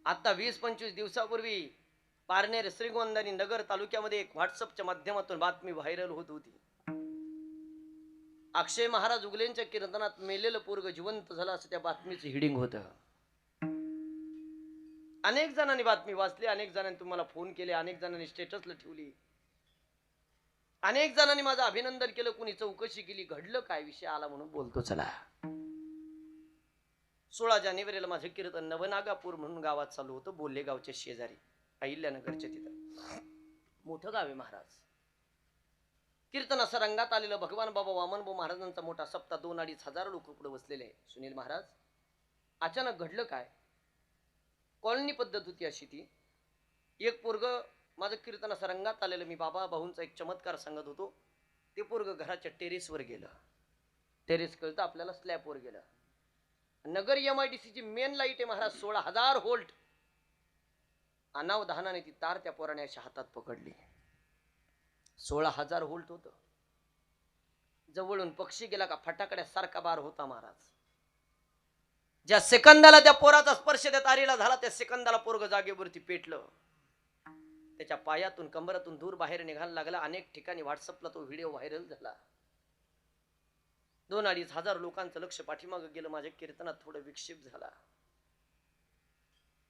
आता 20-25 दिवसापूर्वी पारनेर श्रीगोंदा नगर तालुक्यामध्ये एक व्हॉट्सअपच्या माध्यमातून बातमी व्हायरल होत होती. अक्षय महाराज उगलेंच्या कीर्तनात मेलेलं पोरग जिवंत झालं असं त्या बातमीचं हिडिंग होतं. अनेक जणांनी बातमी वाचली, अनेक जणांनी तुम्हाला फोन केले, अनेक जणांनी स्टेटसला ठेवली, अनेक जणांनी माझं अभिनंदन केलं, कुणी चौकशी केली. घडलं काय, विषय आला म्हणून बोलतो चला. 16 जानेवारीला माझं कीर्तन नवनागापूर म्हणून गावात चालू होतं. बोल्ले गावच्या शेजारी अहिल्यानगरच्या तिथं. मोठं गाव आहे महाराज. कीर्तन असं रंगात आलेलं. भगवान बाबा वामनभाऊ महाराजांचा मोठा सप्ताह. 2-2.5 हजार लोक पुढे बसलेले आहे. सुनील महाराज अचानक घडलं काय, कॉलनी पद्धत होती अशी ती. एक पोरग माझं कीर्तन असं रंगात आलेलं. मी बाबा भाऊंचा एक चमत्कार सांगत होतो. ते पोरग घराच्या टेरेसवर गेलं. टेरेस कळतं आपल्याला, स्लॅबवर गेलं. नगर MIDC ची मेन लाईट आहे महाराज, 16,000 व्होल्ट. अनावधानाने ती तार त्या पोराने अशा हातात पकडली. 16,000 व्होल्ट होतं. जवळून पक्षी गेला का फटाकड्यासारखा बार होता महाराज. ज्या सेकंदाला त्या पोराचा स्पर्श त्या तारीला झाला, त्या सेकंदाला पोरग जागेवरती पेटलं. त्याच्या पायातून कंबरातून दूर बाहेर निघायला लागला. अनेक ठिकाणी व्हॉट्सअपला तो व्हिडिओ व्हायरल झाला. 2-2.5 हजार लोकांचं लक्ष पाठीमागे गेलं. माझ्या कीर्तनात थोडं विक्षेप झाला.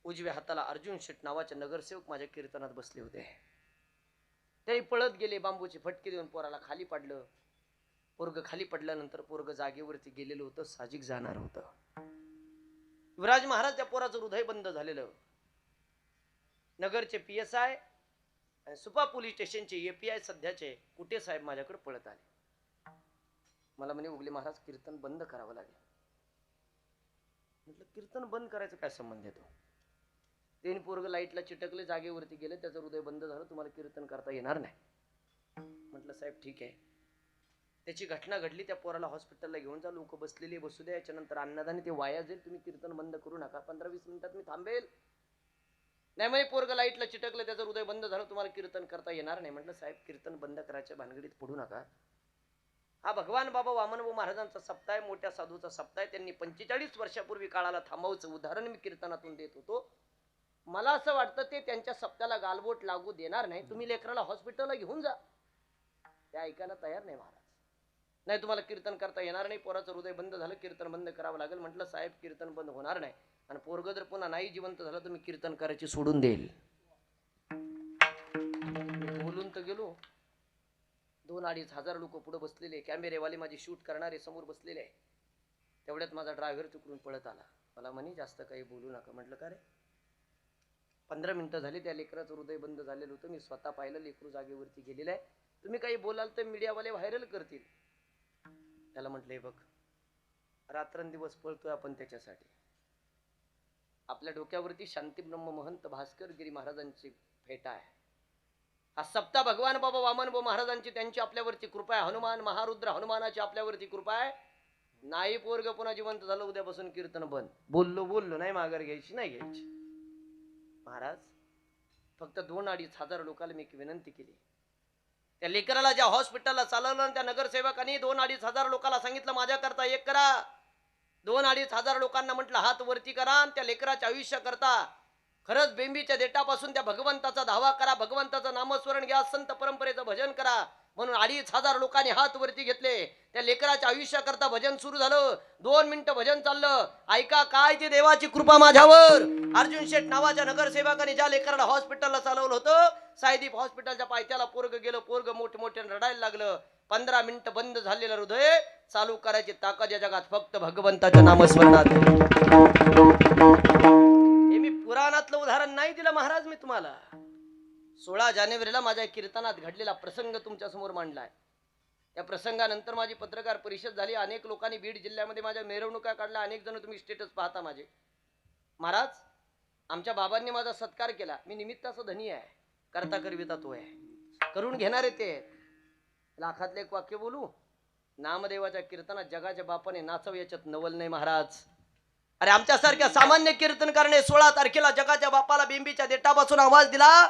उजव्या हाताला अर्जुन शेट नावाचे नगरसेवक माझ्या कीर्तनात बसले होते. ते पळत गेले, बांबूचे फटके देऊन पोराला खाली पाडलं. पोरग खाली पडल्यानंतर पोरग जागेवरती गेलेलं होतं, साजिक जाणार होतं. युवराज महाराज त्या पोराचं हृदय बंद झालेलं. नगरचे PSI आणि सुपा पोलीस स्टेशनचे API सध्याचे कुठे साहेब माझ्याकडे पळत आले. मला म्हणे उगले महाराज कीर्तन बंद करावं लागेल. म्हटलं कीर्तन बंद करायचं काय संबंध येतो. तीन पोरग लाईटला चिटकले, जागेवरती गेले, त्याचं हृदय बंद झालं, तुम्हाला कीर्तन करता येणार नाही. म्हटलं साहेब ठीक आहे. त्याची घटना घडली. त्या पोराला हॉस्पिटलला घेऊन जा, लोक बसलेली बसू द्या, याच्यानंतर अन्नदानी ते वाया जाईल, तुम्ही कीर्तन बंद करू नका. 15-20 मिनिटात मी थांबेल. नाही म्हणे पोरग लाईटला चिटकलं, त्याचं हृदय बंद झालं, तुम्हाला कीर्तन करता येणार नाही. म्हटलं साहेब कीर्तन बंद करायच्या भानगडीत पडू नका. हा भगवान बाबा वामनभाऊ महाराजांचा सप्ताह आहे, मोठ्या साधूचा सप्ताह आहे. त्यांनी 45 वर्षापूर्वी काळाला थांबवायचं उदाहरण मी कीर्तनातून देत होतो. मला असं वाटतं ते त्यांच्या सप्त्याला गालबोट लागू देणार नाही. तुम्ही लेकराला हॉस्पिटलला घेऊन जा. ते ऐकायला तयार नाही महाराज. नाही तुम्हाला कीर्तन करता येणार नाही, पोराचं हृदय बंद झालं, कीर्तन बंद करावं लागेल. म्हटलं साहेब कीर्तन बंद होणार नाही, आणि पोरग जर पुन्हा नाही जिवंत झालं तर मी कीर्तन करायची सोडून देईल. बोलून तर गेलो. 2-2.5 हजार लोक पुढे बसलेले, कॅमेरेवाले माझी शूट करणारे समोर बसलेले आहे. तेवढ्यात माझा ड्रायव्हर तिकडून पळत आला. मला म्हणे जास्त काही बोलू नका. म्हटलं का रे. 15 मिनिटं झाली, त्या लेकराचं हृदय बंद झालेलं होतं. मी स्वतः पाहिलं, लेकरू जागेवरती गेलेलं आहे. तुम्ही काही बोलाल तर मीडियावाले व्हायरल करतील. त्याला म्हटलंय बघ, रात्रंदिवस पळतोय आपण त्याच्यासाठी. आपल्या डोक्यावरती शांती ब्रह्म महंत भास्कर गिरी महाराजांची फेटा आहे. हा सप्ताह भगवान बाबा वामनभाऊ महाराजांची, त्यांची आपल्यावरती कृपा आहे. हनुमान महारुद्र हनुमानाची आपल्यावरती कृपा आहे. नाही पोरग पुन्हा जिवंत झालं, उद्यापासून कीर्तन बंद. बोललो नाही, माघार घ्यायची नाही घ्यायची. महाराज फक्त 2-2.5 हजार लोकांना मी एक विनंती केली. त्या लेकराला ज्या हॉस्पिटलला चालवलं त्या नगरसेवकांनी 2-2.5 हजार लोकांना सांगितलं माझ्याकरता एक करा. 2-2.5 हजार लोकांना म्हटलं हात वरती करा आणि त्या लेकराच्या आयुष्याकरता खरंच बेंबीच्या देठापासून त्या भगवंताचा धावा करा, भगवंताचं नामस्मरण घ्या, संत परंपरेचं भजन करा. म्हणून 2,500 लोकांनी हात वरती घेतले. त्या लेकराच्या आयुष्याकरता भजन सुरू झालं. 2 मिनिटं भजन चाललं. ऐका काय ती देवाची कृपा माझ्यावर. अर्जुन शेठ नावाच्या नगरसेवकाने ज्या लेकराला हॉस्पिटलला चालवलं होतं, सायदीप हॉस्पिटलच्या पायथ्याला पोरग गेलं. पोरग मोठमोठ्याने रडायला लागलं. 15 मिनिटं बंद झालेलं हृदय चालू करायची ताकद या जगात फक्त भगवंताच्या नामस्मरणात. हे मी पुराणातलं उदाहरण नाही दिलं महाराज मी तुम्हाला. 16 जानेवारीला माझ्या कीर्तनात घडलेला प्रसंग तुमच्या समोर मांडलाय. या प्रसंगानंतर माझी पत्रकार परिषद झाली. अनेक लोकांनी बीड जिल्ह्यामध्ये माझ्या मिरवणुका काढल्या. अनेक जण तुम्ही स्टेटस पाहता माझे. महाराज आमच्या बाबांनी माझा सत्कार केला. मी निमित्ताचा धनी आहे, करता करविता तो आहे, करून घेणारे ते. लाखातले एक वाक्य बोलू. नामदेवाच्या कीर्तनात जगाच्या बापाने नाचव याच्यात नवल नाही महाराज. अरे आमच्यासारख्या सामान्य कीर्तन करणे 16 तारखेला जगाच्या बापाला बेंबीच्या देठापासून आवाज दिला.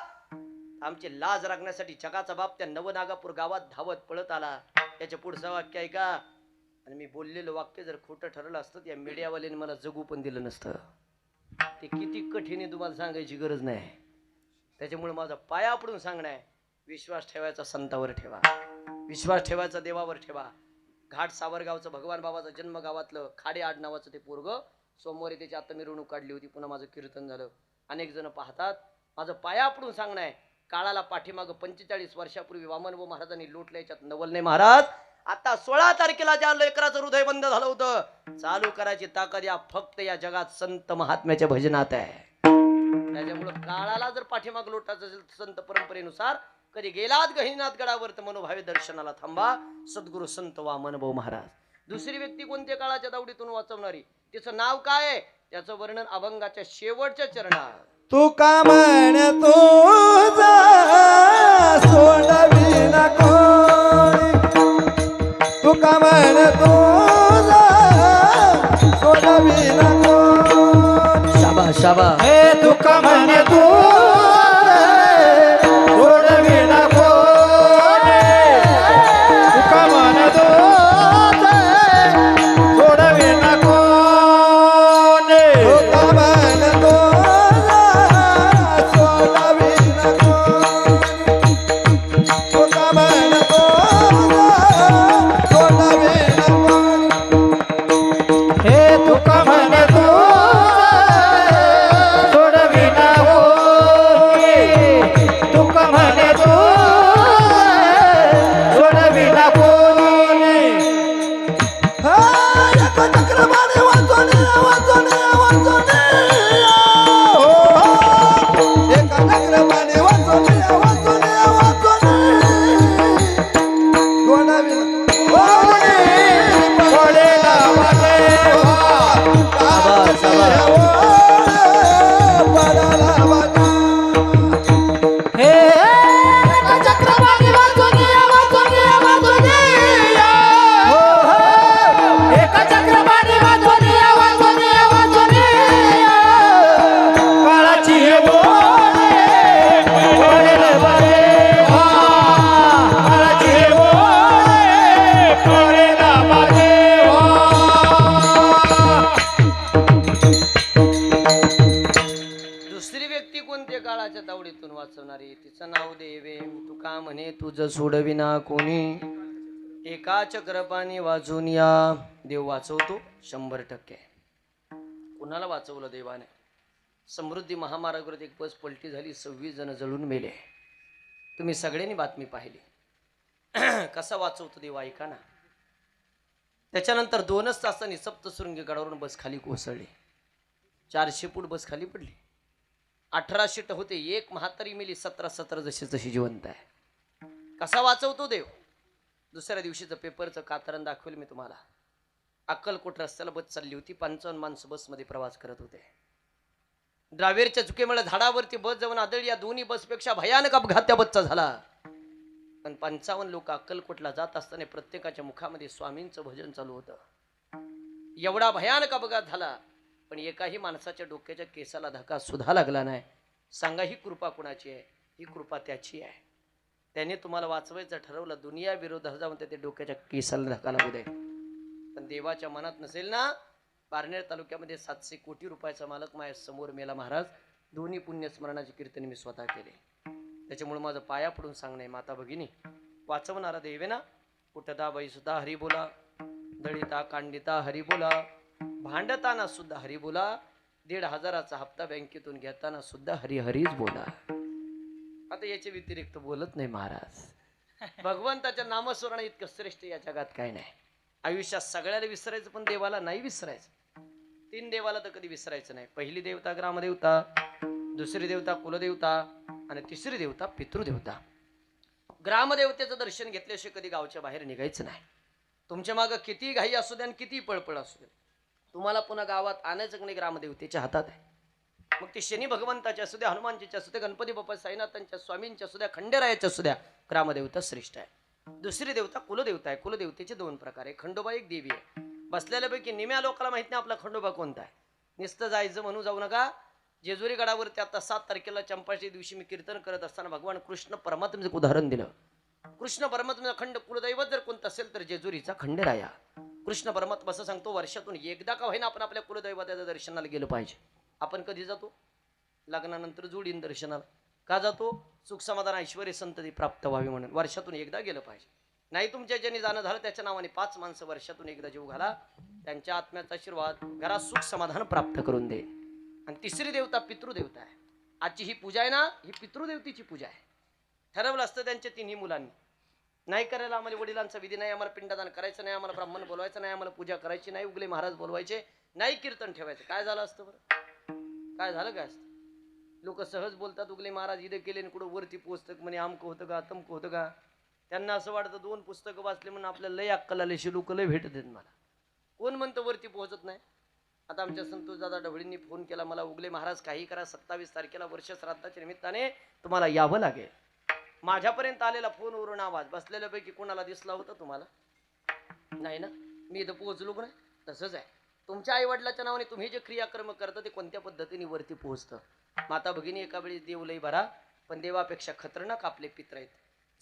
आमची लाज राखण्यासाठी जगाचा बाप त्या नवनागापूर गावात धावत पळत आला. त्याच्या पुढचं वाक्य आहे का. आणि मी बोललेलं वाक्य जर खोटं ठरलं असतं या मीडियावाल्याने मला जगू पण दिलं नसतं. ते किती कठीण आहे तुम्हाला सांगायची गरज नाही. त्याच्यामुळे माझा पाया पडून सांगणं आहे, विश्वास ठेवायचा संतावर ठेवा, विश्वास ठेवायचा देवावर ठेवा. घाट सावरगावचं भगवान बाबाचं जन्म गावातलं खाडे आड नावाचं ते पोरग सोमवारी त्याची आता मिरवणूक काढली होती. पुन्हा माझं कीर्तन झालं. अनेक जण पाहतात. माझं पाया पडून सांगणं आहे, काळाला पाठीमागं 45 वर्षापूर्वी वामनभाऊ महाराजांनी लुटलं याच्यात नवल नाही महाराज. आता 16 तारखेला ज्या लेकराचं हृदय बंद झालं होतं चालू करायची ताकद या फक्त या जगात संत महात्म्याच्या भजनात आहे. त्याच्यामुळं काळाला जर पाठीमाग लोटायचं असेल संत परंपरेनुसार कधी गेलात गहिनीनाथ गडावर तर मनोभावे दर्शनाला थांबा. सद्गुरु संत वामनभाऊ महाराज. दुसरी व्यक्ती कोणत्या काळाच्या दावडीतून वाचवणारी, तिचं नाव काय आहे, त्याचं वर्णन अभंगाच्या शेवटच्या चरणात. तू का म्हण तुझा सोडवी नको, तू का म्हण तुझा सोडवी नको. शाबा शाबा. हे तू का म्हण तुझा सोडवी नको, तू का म्हण तुझा सोडवी नको, तू का म्हण तुझा सोडवी नको, तू का म्हण तुझा सोडवी नको. हे तू का म्हण तुझा सोडवी नको, तू का म्हण तुझा सोडवी नको. एका चक्रवाणी वाचोने वाचोने वाचोने, एका चक्रवाणी वाचोने वाचोने वाचोने, सोडवी नको पडेला वाटेवा, पडाला वाटा. हे एका चक्रवाणी वाचोने वाचोने वाचोने, एका चक्रवाणी वाचोने वाचोने वाचोने, काळाची हे बोले पडेल वाटेवा, काळाची हे बोले पडेल वाटेवा. दुसरी व्यक्ती कोणत्या काळाच्या तावडीतून वाचवणारी, तिचं नाव देवे. तुका म्हणे तुझं सोडविना कोणी, एका चक्रपाणी वाचून या. देव वाचवतो 100%. कुणाला वाचवलं देवाने. समृद्धी महामार्गावर एक बस पलटी झाली, 26 जण जळून मेले. तुम्ही सगळ्यांनी बातमी पाहिली. कसा वाचवतो देव ऐका ना. त्याच्यानंतर 2च तासांनी सप्तशृंगी गडावरून बस खाली कोसळली. 400 फूट बस खाली पडली. 18 शीट होते. एक म्हातारी मेली, 17 जशी तशी जिवंत आहे. कसा वाचवतो देव. दुसऱ्या दिवशीचं पेपरचं कातरण दाखवेल मी तुम्हाला. अक्कलकोट रस्त्याला बस चालली होती. 55 माणसं बसमध्ये प्रवास करत होते. ड्रायव्हरच्या चुकीमुळे झाडावरती बस जाऊन आदळली. या दोन्ही बसपेक्षा भयानक अपघात त्या बसचा झाला. पण 55 लोक अक्कलकोटला जात असताना प्रत्येकाच्या मुखामध्ये स्वामींचं भजन चालू होतं. एवढा भयानक अपघात झाला पण एकाही माणसाच्या डोक्याच्या केसाला धक्का सुद्धा लागला नाही. सांगा ही कृपा कुणाची आहे? ही कृपा त्याची आहे. त्याने तुम्हाला वाचवायचं ठरवलं, दुनिया विरोधात जाऊन ते डोक्याच्या केसाला धक्का लागू दे. पण देवाच्या मनात नसेल ना. पारनेर तालुक्यामध्ये 700 कोटी रुपयाचा मालक माझ्या समोर मेला महाराज. दोन्ही पुण्यस्मरणाचे कीर्तन मी स्वतः केले. त्याच्यामुळे माझं पाया पडून सांगणे, माता भगिनी वाचवणारा देव आहे ना. कुठदा बाई सुद्धा हरी बोला, दळिता कांडिता हरी बोला, भांडताना सुद्धा हरी बोला, 1,500चा हप्ता बँकेतून घेताना सुद्धा हरी हरीच बोला. आता याच्या व्यतिरिक्त बोलत नाही महाराज. भगवंताच्या नामस्मरण इतकं श्रेष्ठ या जगात काय नाही. आयुष्यात सगळ्याला विसरायचं पण देवाला नाही विसरायचं. 3 देवाला तर कधी विसरायचं नाही. पहिली देवता ग्रामदेवता, दुसरी देवता कुलदेवता आणि तिसरी देवता पितृदेवता. ग्रामदेवतेचं दर्शन घेतल्याशिवाय कधी गावच्या बाहेर निघायचं नाही. तुमच्या मागं किती घाई असू द्या आणि किती पळपळ असू द्या, तुम्हाला पुन्हा गावात आणायचं की नाही ग्रामदेवतेच्या हातात आहे. मग ते शनी भगवंताच्या असू द्या, हनुमानजीच्या असू द्या, गणपती बाप्पा साईनाथांच्या स्वामींच्या असू द्या, खंडेरायाच्या असू द्या, ग्रामदेवता श्रेष्ठ आहे. दुसरी देवता कुलदेवता आहे. कुलदेवतेचे 2 प्रकार आहे. खंडोबा एक देवी आहे. बसलेल्यापैकी निम्या लोकांना माहित नाही आपला खंडोबा कोणता आहे. नुसतं जायचं म्हणून जाऊ नका. जेजुरी गडावरती आता 7 तारखेला चंपाच्या दिवशी मी कीर्तन करत असताना भगवान कृष्ण परमात्म्याचं एक उदाहरण दिलं. कृष्ण परमात्म्याचा खंड कुलदैवत जर कोणतं असेल तर जेजुरीचा खंडेराया. कृष्ण परमात्मा असं सांगतो, वर्षातून एकदा का होईना आपण आपल्या कुलदैवताच्या दर्शनाला गेलं पाहिजे. आपण कधी जातो? लग्नानंतर जोडीन दर्शनाला. का जातो? सुख समाधान ऐश्वर्य संतती प्राप्त व्हावी म्हणून. वर्षातून एकदा गेलं पाहिजे. नाही तुमच्या ज्यांनी जाणं झालं त्याच्या नावाने 5 माणसं वर्षातून एकदा जीव घाला. त्यांच्या आत्म्याचा आशीर्वाद घरात सुख समाधान प्राप्त करून दे. आणि तिसरी देवता पितृदेवता आहे. आजची ही पूजा आहे ना, ही पितृदेवतेची पूजा आहे. ठरवलं असतं त्यांच्या 3ही मुलांनी, नाही करायला आम्हाला वडिलांचा विधी नाही, आम्हाला पिंडदान करायचं नाही, आम्हाला ब्राह्मण बोलवायचं नाही, आम्हाला पूजा करायची नाही, उगले महाराज बोलवायचे नाही, कीर्तन ठेवायचं. काय झालं असतं बरं? काय झालं काय असतं? लोक सहज बोलतात, उगले महाराज इथं केले कुठं वरती पुस्तक म्हणे आमकं होतं का तमकं होतं का. त्यांना असं वाटतं 2 पुस्तकं वाचले म्हणून आपल्याला लय अक्कल आले, लोक लय भेटत आहेत. मला कोण म्हणतं वरती पोहोचत नाही? आता आमच्या संतोष दादा ढवळींनी फोन केला मला, उगले महाराज काही करा, 27 तारखेला वर्ष श्राद्धाच्या निमित्ताने तुम्हाला यावं लागेल. माझ्यापर्यंत आलेला फोनवरून आवाज बसलेल्यापैकी कोणाला दिसला होता तुम्हाला? नाही ना. मी इथं पोहोचलो नाही. तसंच आहे तुमच्या आई वडिलाच्या नावाने तुम्ही जे क्रियाकर्म करता ते कोणत्या पद्धतीने वरती पोहोचतं. माता भगिनी एका वेळी देव लई भरा, पण देवापेक्षा खतरनाक आपले पित्र आहेत.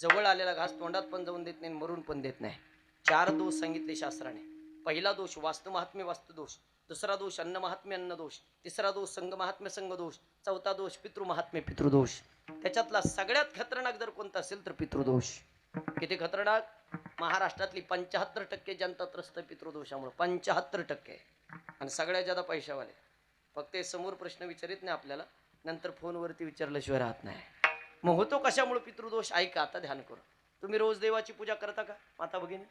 जवळ आलेला घास तोंडात पण जाऊन देत नाही, मरून पण देत नाही. 4 दोष सांगितले शास्त्राने. पहिला दोष वास्तु महात्म्य वास्तु दोष, दुसरा दोष अन्न महात्म्य अन्न दोष, तिसरा दोष संघ महात्म्य संघ दोष, चौथा दोष पितृ महात्म्य पितृदोष. त्याच्यातला सगळ्यात खतरनाक जर कोणता असेल तर पितृदोष. किती खतरनाक? महाराष्ट्रातली 75% जनता त्रस्त पितृदोषामुळे. 75%. आणि सगळ्यात ज्यादा पैशावाले. फक्त समोर प्रश्न विचारित नाही आपल्याला, नंतर फोनवरती विचारल्याशिवाय राहत नाही. मग होतो कशामुळे पितृदोष? ऐका आता ध्यान करू. तुम्ही रोज देवाची पूजा करता का माता भगिनी?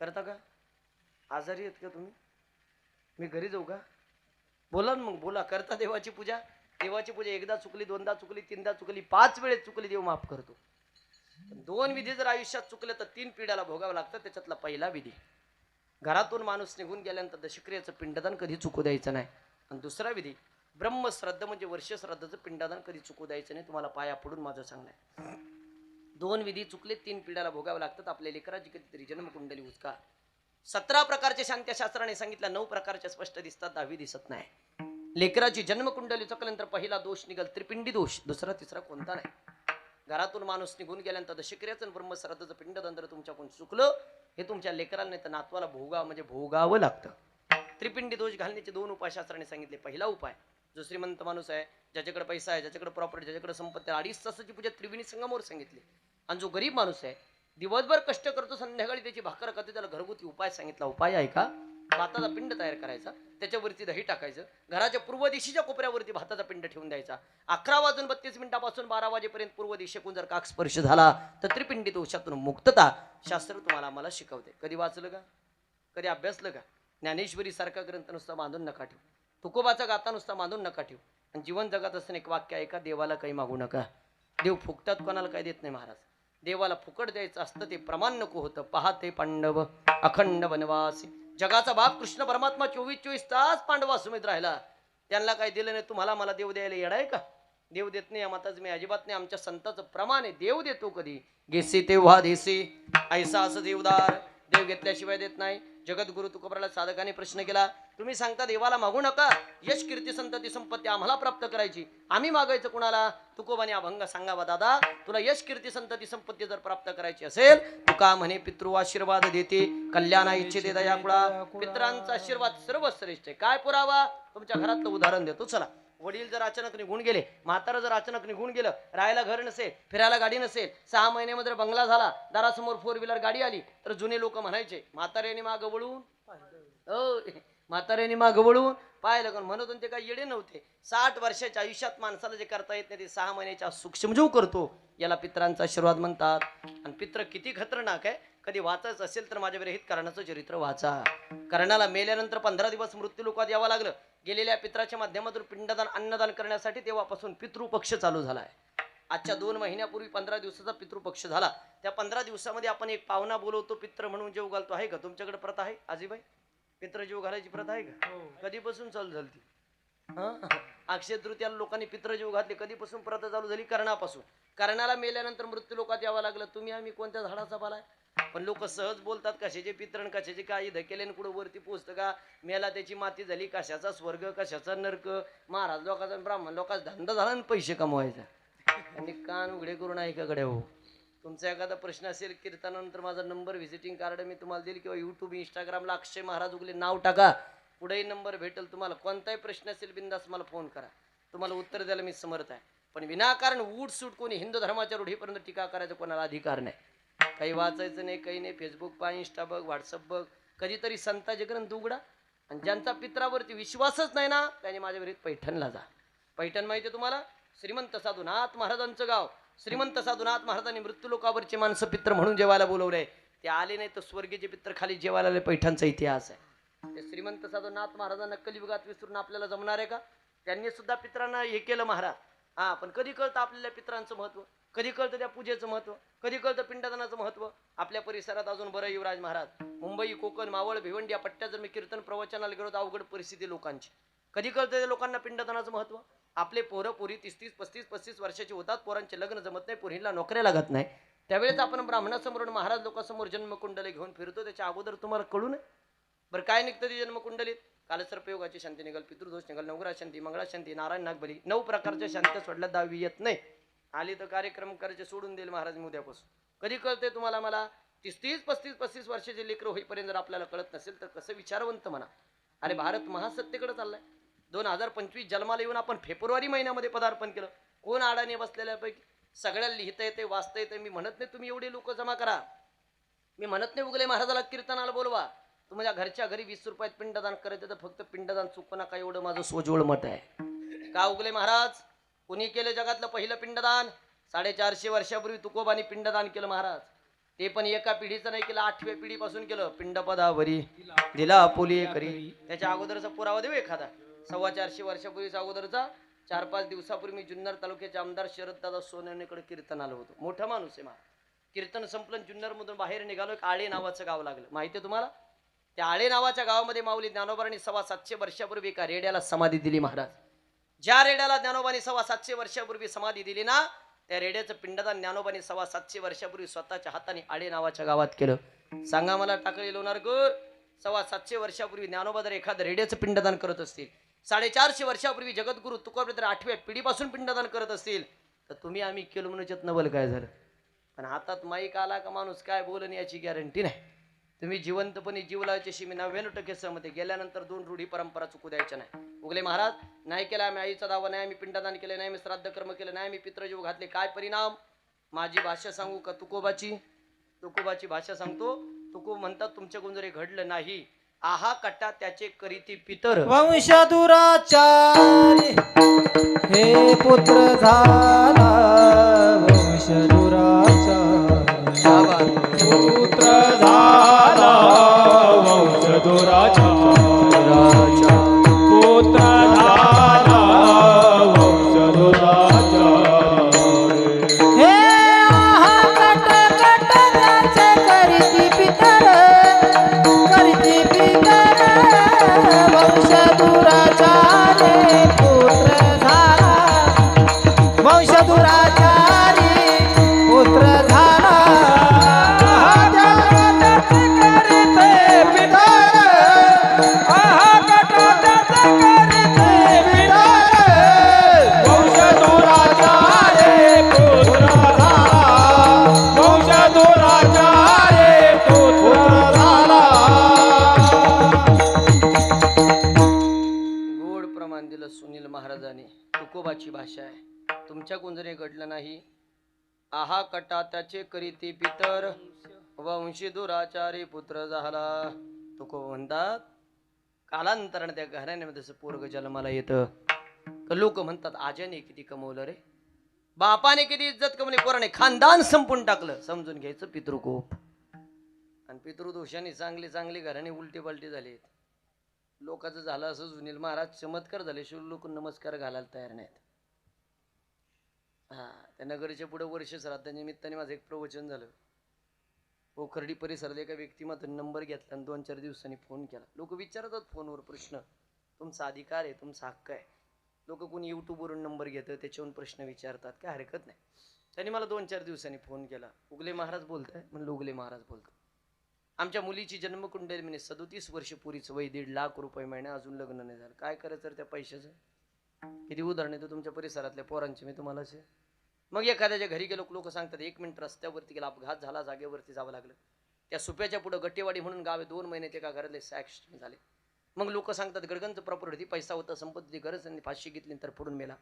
करता का? आजारी आहेत का तुम्ही? मी घरी जाऊ का? बोला ना मग, बोला. करता देवाची पूजा? देवाची पूजा एकदा चुकली, 2दा चुकली, 3दा चुकली, 5 वेळेस चुकली, देव माफ करतो. 2 विधी जर आयुष्यात चुकले तर 3 पिढ्याला भोगावं लागतं. त्याच्यातला पहिला विधी, घरातून माणूस निघून गेल्यानंतर दशक्रियेचं पिंडदान कधी चुकू द्यायचं नाही. आणि दुसरा विधी ब्रह्मश्राद्ध म्हणजे वर्ष श्राद्धाचं पिंडदान कधी चुकू द्यायचं नाही. तुम्हाला पाया पडून माझं सांगणं आहे. 2 विधी चुकले 3 पिढ्याला भोगावं लागतात. आपल्या लेकराची कधीतरी जन्मकुंडली उचका. 17 प्रकारच्या शांत्यशास्त्राने सांगितल्या, 9 प्रकारच्या स्पष्ट दिसतात, 10वी दिसत नाही. लेकराची जन्मकुंडली चुकल्यानंतर पहिला दोष निघाल त्रिपिंडी दोष, दुसरा तिसरा कोणता नाही. घरातून माणूस निघून गेल्यानंतर दशक्रियाचं ब्रह्मश्राद्धाचं पिंडदान जर तुमच्याकडून चुकलं, हे तुमच्या लेकराला नाही तर नातवाला भोगावं लागतं. त्रिपिंडी दोष घालण्याचे 2 उपाय शास्त्राने सांगितले. पहिला उपाय, जो श्रीमंत माणूस आहे, ज्याच्याकडे पैसा आहे, ज्याच्याकडे प्रॉपर्टी, ज्याच्याकडे संपत्ती, 2.5 तासाची पूजा त्रिवेणी संगमावर सांगितली. आणि जो गरीब माणूस आहे, दिवसभर कष्ट करतो, संध्याकाळी त्याची भाकर करते, त्याला घरगुती उपाय सांगितला. उपाय आहे का? भाताचा पिंड तयार करायचा, त्याच्यावरती दही टाकायचं, घराच्या पूर्व दिशेच्या कोपऱ्यावरती भाताचा पिंड ठेवून द्यायचा. 11:32 12 वाजेपर्यंत पूर्व दिशेकडून जर काक स्पर्श झाला तर त्रिपिंडी दोषातून मुक्तता शास्त्र तुम्हाला आम्हाला शिकवते. कधी वाचलं का? कधी अभ्यासलं का? ज्ञानेश्वरी सारखा ग्रंथ नुसता बांधून नका ठेवू, तुकोबाचा गाथा नुसता बांधून नका ठेवू. आणि जीवन जगात असताना एक वाक्य आहे का, देवाला काही मागू नका. देव फुकटात कोणाला काही देत नाही महाराज. देवाला फुकट द्यायचं असतं ते प्रमाण नको होतं. पाहते पांडव अखंड वनवासी, जगाचा बाप कृष्ण परमात्मा 24 तास पांडवा समेत राहिला. त्यांना काही दिलं नाही, तुम्हाला मला देव द्यायला येडा आहे का? देव देत नाही माताच मी अजिबात नाही. आमच्या संताचं प्रमाण आहे, देव देतो कधी घेसे तेव्हा देसे, ऐसा असं देवदार. देव घेतल्याशिवाय देत नाही. जगद्गुरु तुकोबराला साधकाने प्रश्न केला, तुम्ही सांगता देवाला मागू नका, यश कीर्ती संतती संपत्ती आम्हाला प्राप्त करायची, आम्ही मागायचं कुणाला? तुकोबाने अभंग सांगावा दादा, तुला यश कीर्ती संतती संपत्ती जर प्राप्त करायची असेल, तुका म्हणे पितृ आशीर्वाद देते, कल्याणा इच्छिते दया कुळा, पितरांचा आशीर्वाद सर्वश्रेष्ठ आहे. काय पुरावा? तुमच्या घरातलं उदाहरण देतो. चला, वडील जर अचानक निघून गेले, म्हातारं जर अचानक निघून गेलं, राहायला घर नसेल, फिरायला गाडी नसेल, 6 महिन्यामध्ये बंगला झाला, दारासमोर 4 व्हीलर गाडी आली, तर जुने लोक म्हणायचे म्हाताऱ्याने मागं वळून, म्हाताऱ्याने मागं वळून पाहिलं. कारण म्हणत होते काय येडे नव्हते. 60 वर्षाच्या आयुष्यात माणसाला जे करता येत नाही ते 6 महिन्याच्या सूक्ष्मजीव करतो, याला पित्रांचा आशीर्वाद म्हणतात. आणि पित्र किती खतरनाक आहे, कधी वाचायचं असेल तर माझ्या विरहित कर्णाचं चरित्र वाचा. कर्णाला मेल्यानंतर 15 दिवस मृत्यू लोकात यावं लागलं. गेलेल्या पित्राच्या माध्यमातून पिंडदान अन्नदान करण्यासाठी तेव्हापासून पितृपक्ष चालू झालाय. आजच्या 2 महिन्यापूर्वी 15 दिवसाचा पितृपक्ष झाला. त्या 15 दिवसामध्ये आपण एक पाहुणा बोलवतो, पित्र म्हणून जेव घालतो. आहे का तुमच्याकडे प्रथा? आहे आजीबाई, पित्र जीव घालायची प्रथा आहे का? कधीपासून चालू झाली ती? अक्षय तृतीयाला लोकांनी पित्र जीव घातले. कधीपासून प्रथा चालू झाली? कर्णापासून. कर्णाला मेल्यानंतर मृत्यू लोकात यावं लागलं. तुम्ही आम्ही कोणत्या झाडाचा पाला? पण लोक सहज बोलतात, कशाचे पितरण, कशाचे काही धकेले, कुठं वरती पोचतं का? मेला त्याची माती झाली, कशाचा स्वर्ग, कशाचा नरक. महाराज लोकांचा ब्राह्मण लोकांचा धंदा झाला आणि पैसे कमवायचा. आणि कान उघडे करून ऐकाकडे हो. तुमचा एखादा प्रश्न असेल कीर्तनानंतर माझा नंबर, व्हिजिटिंग कार्ड मी तुम्हाला देईल, किंवा युट्यूब इंस्टाग्रामला अक्षय महाराज उगले नाव टाका, पुढेही नंबर भेटेल तुम्हाला. कोणताही प्रश्न असेल बिंदास मला फोन करा, तुम्हाला उत्तर द्यायला मी समर्थ आहे. पण विनाकारण उठ सूट कोणी हिंदू धर्माच्या रूढीपर्यंत टीका करायचा कोणाला अधिकार नाही. काही वाचायचं नाही, काही नाही. फेसबुक पहा, इंस्टा बघ, व्हॉट्सअप बघ, कधीतरी संताचे ग्रंथ उघडा. आणि ज्यांचा पित्रावरती विश्वासच नाही ना, त्याने माझ्या विरुद्ध पैठणला जा. पैठण माहिती आहे तुम्हाला? श्रीमंत साधुनाथ महाराजांचं गाव. श्रीमंत साधुनाथ महाराजांनी मृत्यू लोकावरचे माणसं पित्र म्हणून जेवायला बोलवले. ते आले नाही तर स्वर्गीचे पित्र खाली जेवायला आले. पैठणचा इतिहास आहे. ते श्रीमंत साधुनाथ महाराजांना कलियुगात विसरून आपल्याला जमणार आहे का? त्यांनी सुद्धा पित्रांना हे केलं महाराज. पण कधी कळतं आपल्याला पित्रांचं महत्व? कधी कळतं त्या पूजेचं महत्व? कधी कळतं पिंडदानाचं महत्व? आपल्या परिसरात अजून बरं युवराज महाराज, मुंबई, कोकण, मावळ, भिवंडी या पट्ट्यात जर मी कीर्तन प्रवचनाला गेलो तर अवघड परिस्थिती लोकांची. कधी कळतं त्या लोकांना पिंडदानाचं महत्व? आपले पोरं पोरी 30-30, 35-35 वर्षाची होतात, पोरांचे लग्न जमत नाही, पोरींना नोकऱ्या लागत नाही. त्यावेळेस आपण ब्राह्मणासमोर, महाराज लोकांसमोर जन्मकुंडली घेऊन फिरतो. त्याच्या अगोदर तुम्हाला कळू नये बरं काय निघतं ती जन्मकुंडलीत? कालसर्पयोगाची शांती निघाल, पितृदोष निघाल, नवग्रह शांती, मंगळा शांती, नारायण नागबली, 9 प्रकारच्या शांत्या सोडल्या 10वी येत नाही. आली तर कार्यक्रम करायचे सोडून देईल महाराज मी उद्यापासून. कधी कळते तुम्हाला? मला 30-35 वर्षाचे लेकरं होईपर्यंत जर आपल्याला कळत नसेल तर कसं विचारवंत म्हणा. अरे भारत महासत्तेकडे चाललाय. 2025 जन्माला येऊन आपण फेब्रुवारी महिन्यामध्ये पदार्पण केलं. कोण आडाने बसलेल्यापैकी? सगळ्याला लिहिता येते, वाचता येते. मी म्हणत नाही तुम्ही एवढे लोक जमा करा, मी म्हणत नाही उगले महाराजाला कीर्तनाला बोलवा. तुमच्या घरच्या घरी 20 रुपयात पिंडदान करायचं तर फक्त पिंडदान चुकू नका, एवढं माझं सोजवळ मत आहे. का उगले महाराज? कुणी केलं जगातलं पहिलं पिंडदान? 450 वर्षापूर्वी तुकोबानी पिंडदान केलं महाराज. ते पण एका पिढीचं नाही केलं, 8व्या पिढीपासून केलं. पिंडपदावरी दिला आपुली करी. त्याच्या अगोदरचा पुरावा देऊ एखादा? 425 वर्षापूर्वीचा अगोदरचा. 4-5 दिवसापूर्वी मी जुन्नर तालुक्याचे आमदार शरददादा सोनवणेकडे कीर्तन आलो होतो. मोठा माणूस आहे महाराज. कीर्तन संपलं, जुन्नर मधून बाहेर निघालो. एक आळे नावाचं गाव लागलं. माहिती आहे तुम्हाला? त्या आळे नावाच्या गावामध्ये माऊली ज्ञानोबांनी 750 वर्षापूर्वी एका रेड्याला समाधी दिली महाराज. ज्या रेड्याला ज्ञानोबांनी 750 वर्षापूर्वी समाधी दिली ना, त्या रेड्याचं पिंडदान ज्ञानोबांनी 750 वर्षापूर्वी स्वतःच्या हाताने आळे नावाच्या गावात केलं. सांगा मला टाकळी लोणारकर, 750 वर्षापूर्वी ज्ञानोबा जर एखादं रेड्याचं पिंडदान करत असतील, 450 वर्षापूर्वी जगद्गुरु तुकोबा 8व्या पिढीपासून पिंडदान करत असतील, तर तुम्ही आम्ही केलं म्हणून नवल काय झालं? पण हातात माईक आला का माणूस काय बोलन याची गॅरंटी नाही. तुम्ही जिवंतपणे जीव लावायची मी 99% सहमत. गेल्यानंतर 2 रूढी परंपरा चुकू द्यायच्या नाही. उगले महाराज नाही केला, आम्ही आईचा दावा नाही, आम्ही पिंडदान केले नाही, मी श्राद्ध कर्म केलं नाही, मी पितृजीव घातले. काय परिणाम? माझी भाषा सांगू का तुकोबाची? तुकोबाची भाषा सांगतो. तुकोब म्हणतात तुमच्याकडून जरी घडलं नाही, आहा कट्टा त्याचे करीती पितर. वंश दुराचारी हे पुत्र झाला, वंश दुराचारी पुत्र झाला वंश दुराचा, पुत्र झाला वंश दुराचा. हे आहा कट कट त्याचे करीती पितर, करीती पितर, वंश दुराचारी पुत्र झाला, वंश दुराचारी पुत्र झाला. करीते पितर, आहा कट कुंजरे घडलं नाही. आहा कटा त्याचे करीती पितर, वंशी दुराचारी पुत्र झाला. तो म्हणतात कालांतराने त्या घराण्यामध्ये असं पोरग जन्माला येतं. लोक म्हणतात आज्याने किती कमवलं रे, बापाने किती इज्जत कमवली, पोराने खानदान संपून टाकलं. समजून घ्यायचं पितृकोप. आणि पितृदोषाने चांगली चांगली घराने उलटी पलटी झाली. लोकांचं झालं असं सुनील महाराज चमत्कार झाले, शिव लोक नमस्कार घालायला तयार नाहीत. हा, त्या नगरीच्या पुढे वर्ष श्राद्धा निमित्ताने माझं एक प्रवचन झालं. पोखर्डी परिसरात एका व्यक्तिमत्वाने नंबर घेतला आणि 2-4 दिवसांनी फोन केला. लोक विचारतात फोनवर प्रश्न, तुमचा अधिकार आहे, तुमचा हक्क आहे. लोक कोणी युट्यूबवरून नंबर घेतं, त्याच्यावरून प्रश्न विचारतात, काय हरकत नाही. त्यांनी मला 2-4 दिवसांनी फोन केला. उगले महाराज बोलताय म्हणलं उगले महाराज बोलतो. आमच्या मुलीची जन्मकुंडली म्हणे 37 वर्ष पुरीचं वय, 1.5 लाख रुपये महिना, अजून लग्न नाही झालं. काय करायचं तर त्या पैशाचं? किती उदाहरण येतं तुमच्या परिसरातल्या पोरांचे मी तुम्हाला असे. मग एखाद्याच्या घरी गेलो, लोक सांगतात 1 मिनिट रस्त्यावरती गेला, अपघात झाला, जागेवरती जावं लागलं. त्या सुप्याच्या पुढे गटेवाडी म्हणून गाव आहे, 2 महिने एका घरातले ॲक्सिडेंट झाले. मग लोक सांगतात गडगंज प्रॉपर्टी, पैसा होता, संपत्ती, गरज त्यांनी फाशी घेतली तर पडून मेला.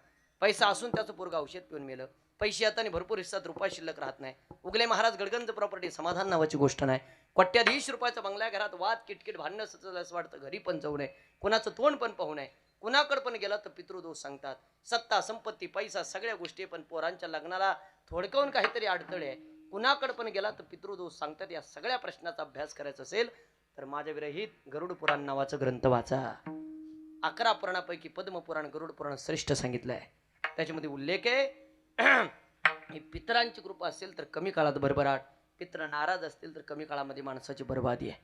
पैसा असून त्याचं पोरगा औषध पिऊन मेलं. पैसे आता भरपूर हिस्सात रुपया शिल्लक राहत नाही. उगले महाराज गडगंज प्रॉपर्टी, समाधान नावाची गोष्ट नाही. कोट्याधीश रुपयाचा बंगला, घरात वाद किटकिट भांडणं सतत असं वाटतं घरी पण जाऊ नये, कुणाचं तोंड पण पाहू नये. कुणाकडे पण गेला तर पितृदोष सांगतात. सत्ता संपत्ती पैसा सगळ्या गोष्टी, पण पोरांच्या लग्नाला थोडकवून काहीतरी अडथळे आहे. कुणाकडे पण गेला तर पितृदोष सांगतात. या सगळ्या प्रश्नाचा अभ्यास करायचा असेल तर माझ्या विरहित गरुड पुराण नावाचं ग्रंथ वाचा. 11 पुराणापैकी पद्मपुराण गरुड पुराण श्रेष्ठ सांगितलंय. त्याच्यामध्ये उल्लेख आहे पितरांची कृपा असेल तर कमी काळात भरभराट, पित्र नाराज असतील तर कमी काळामध्ये माणसाची बरबादी आहे.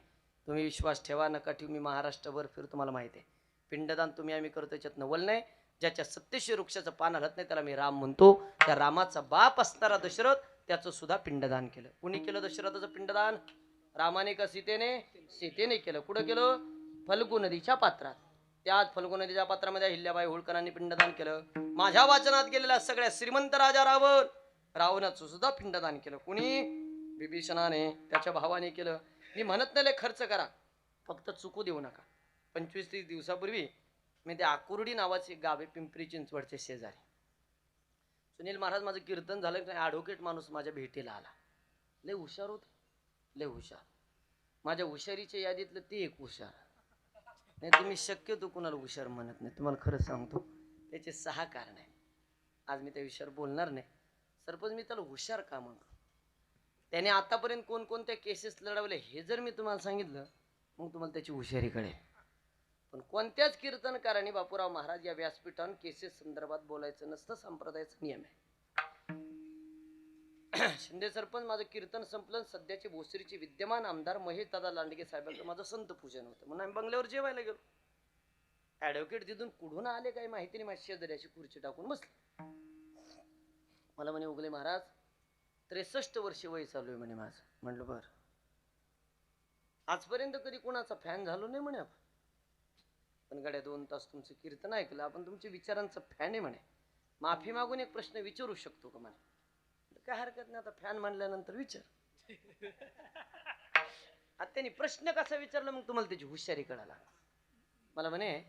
तुम्ही विश्वास ठेवा, नका ठेवू. मी महाराष्ट्रभर फिरतो, मला माहिती आहे. पिंडदान तुम्ही आम्ही करतो याच्यात नवल नाही. ज्याच्या सत्यशी वृक्षाचं पान हलत नाही त्याला मी राम म्हणतो. त्या रामाचा बाप असणारा दशरथ त्याचं सुद्धा पिंडदान केलं. कुणी केलं दशरथाचं पिंडदान? रामाने का सीतेने? सीतेने केलं. कुठं केलं? फल्गु नदीच्या पात्रात. त्याच फल्गु नदीच्या पात्रामध्ये हिल्याबाई होळकरांनी पिंडदान केलं. माझ्या वाचनात गेलेल्या सगळ्या श्रीमंत राजा रावणाचं सुद्धा पिंडदान केलं. कुणी? विभीषणाने, त्याच्या भावाने केलं. मी म्हणत नाही खर्च करा, फक्त चुकू देऊ नका. 25-30 दिवसापूर्वी मी ते आकुर्डी नावाचे गाव आहे पिंपरी चिंचवडचे शेजारी. सुनील महाराज माझं कीर्तन झालं की ॲडव्होकेट माणूस माझ्या भेटीला आला. लय हुशार होत, लय हुशार. माझ्या हुशारीच्या यादीतलं ते एक हुशार. नाही तुम्ही शक्यतो कुणाला हुशार म्हणत नाही, तुम्हाला खरं सांगतो. त्याचे 6 कारण आहे. आज मी त्या विषयावर बोलणार नाही. सरपंच मी त्याला हुशार का म्हणतो? त्याने आतापर्यंत कोणकोणत्या केसेस लढवले हे जर मी तुम्हाला सांगितलं मग तुम्हाला त्याची हुशारी कळेल. पण कोणत्याच कीर्तनकारांनी बापूराव महाराज या व्यासपीठावर केसेस संदर्भात बोलायचं नसतं, संप्रदायाचा नियम आहे. शिंदे सरपंच माझं कीर्तन संपलं. सध्याचे भोसरीचे विद्यमान आमदार महेश दादा लांडगे साहेबांचं माझं संत पूजन होतं म्हणून आम्ही बंगल्यावर जेवायला गेलो. ॲडव्होकेट तिथून कुठून आले काही माहिती नाही, माझ्या शेजाऱ्याची खुर्ची टाकून बसले. मला म्हणे उगले महाराज 63 वर्ष वय चालू आहे म्हणे माझं. म्हटलं बर. आजपर्यंत कधी कोणाचा फॅन झालो नाही म्हणे आपण, पण गड्या 2 तास तुमचं कीर्तन ऐकलं, आपण तुमच्या विचारांचा फॅन आहे म्हणे. माफी मागून एक प्रश्न विचारू शकतो का म्हणे? काय हरकत नाही, आता फॅन म्हणल्यानंतर विचार. आता त्यांनी प्रश्न कसा विचारला मग तुम्हाला त्याची हुशारी कळाला. मला म्हणे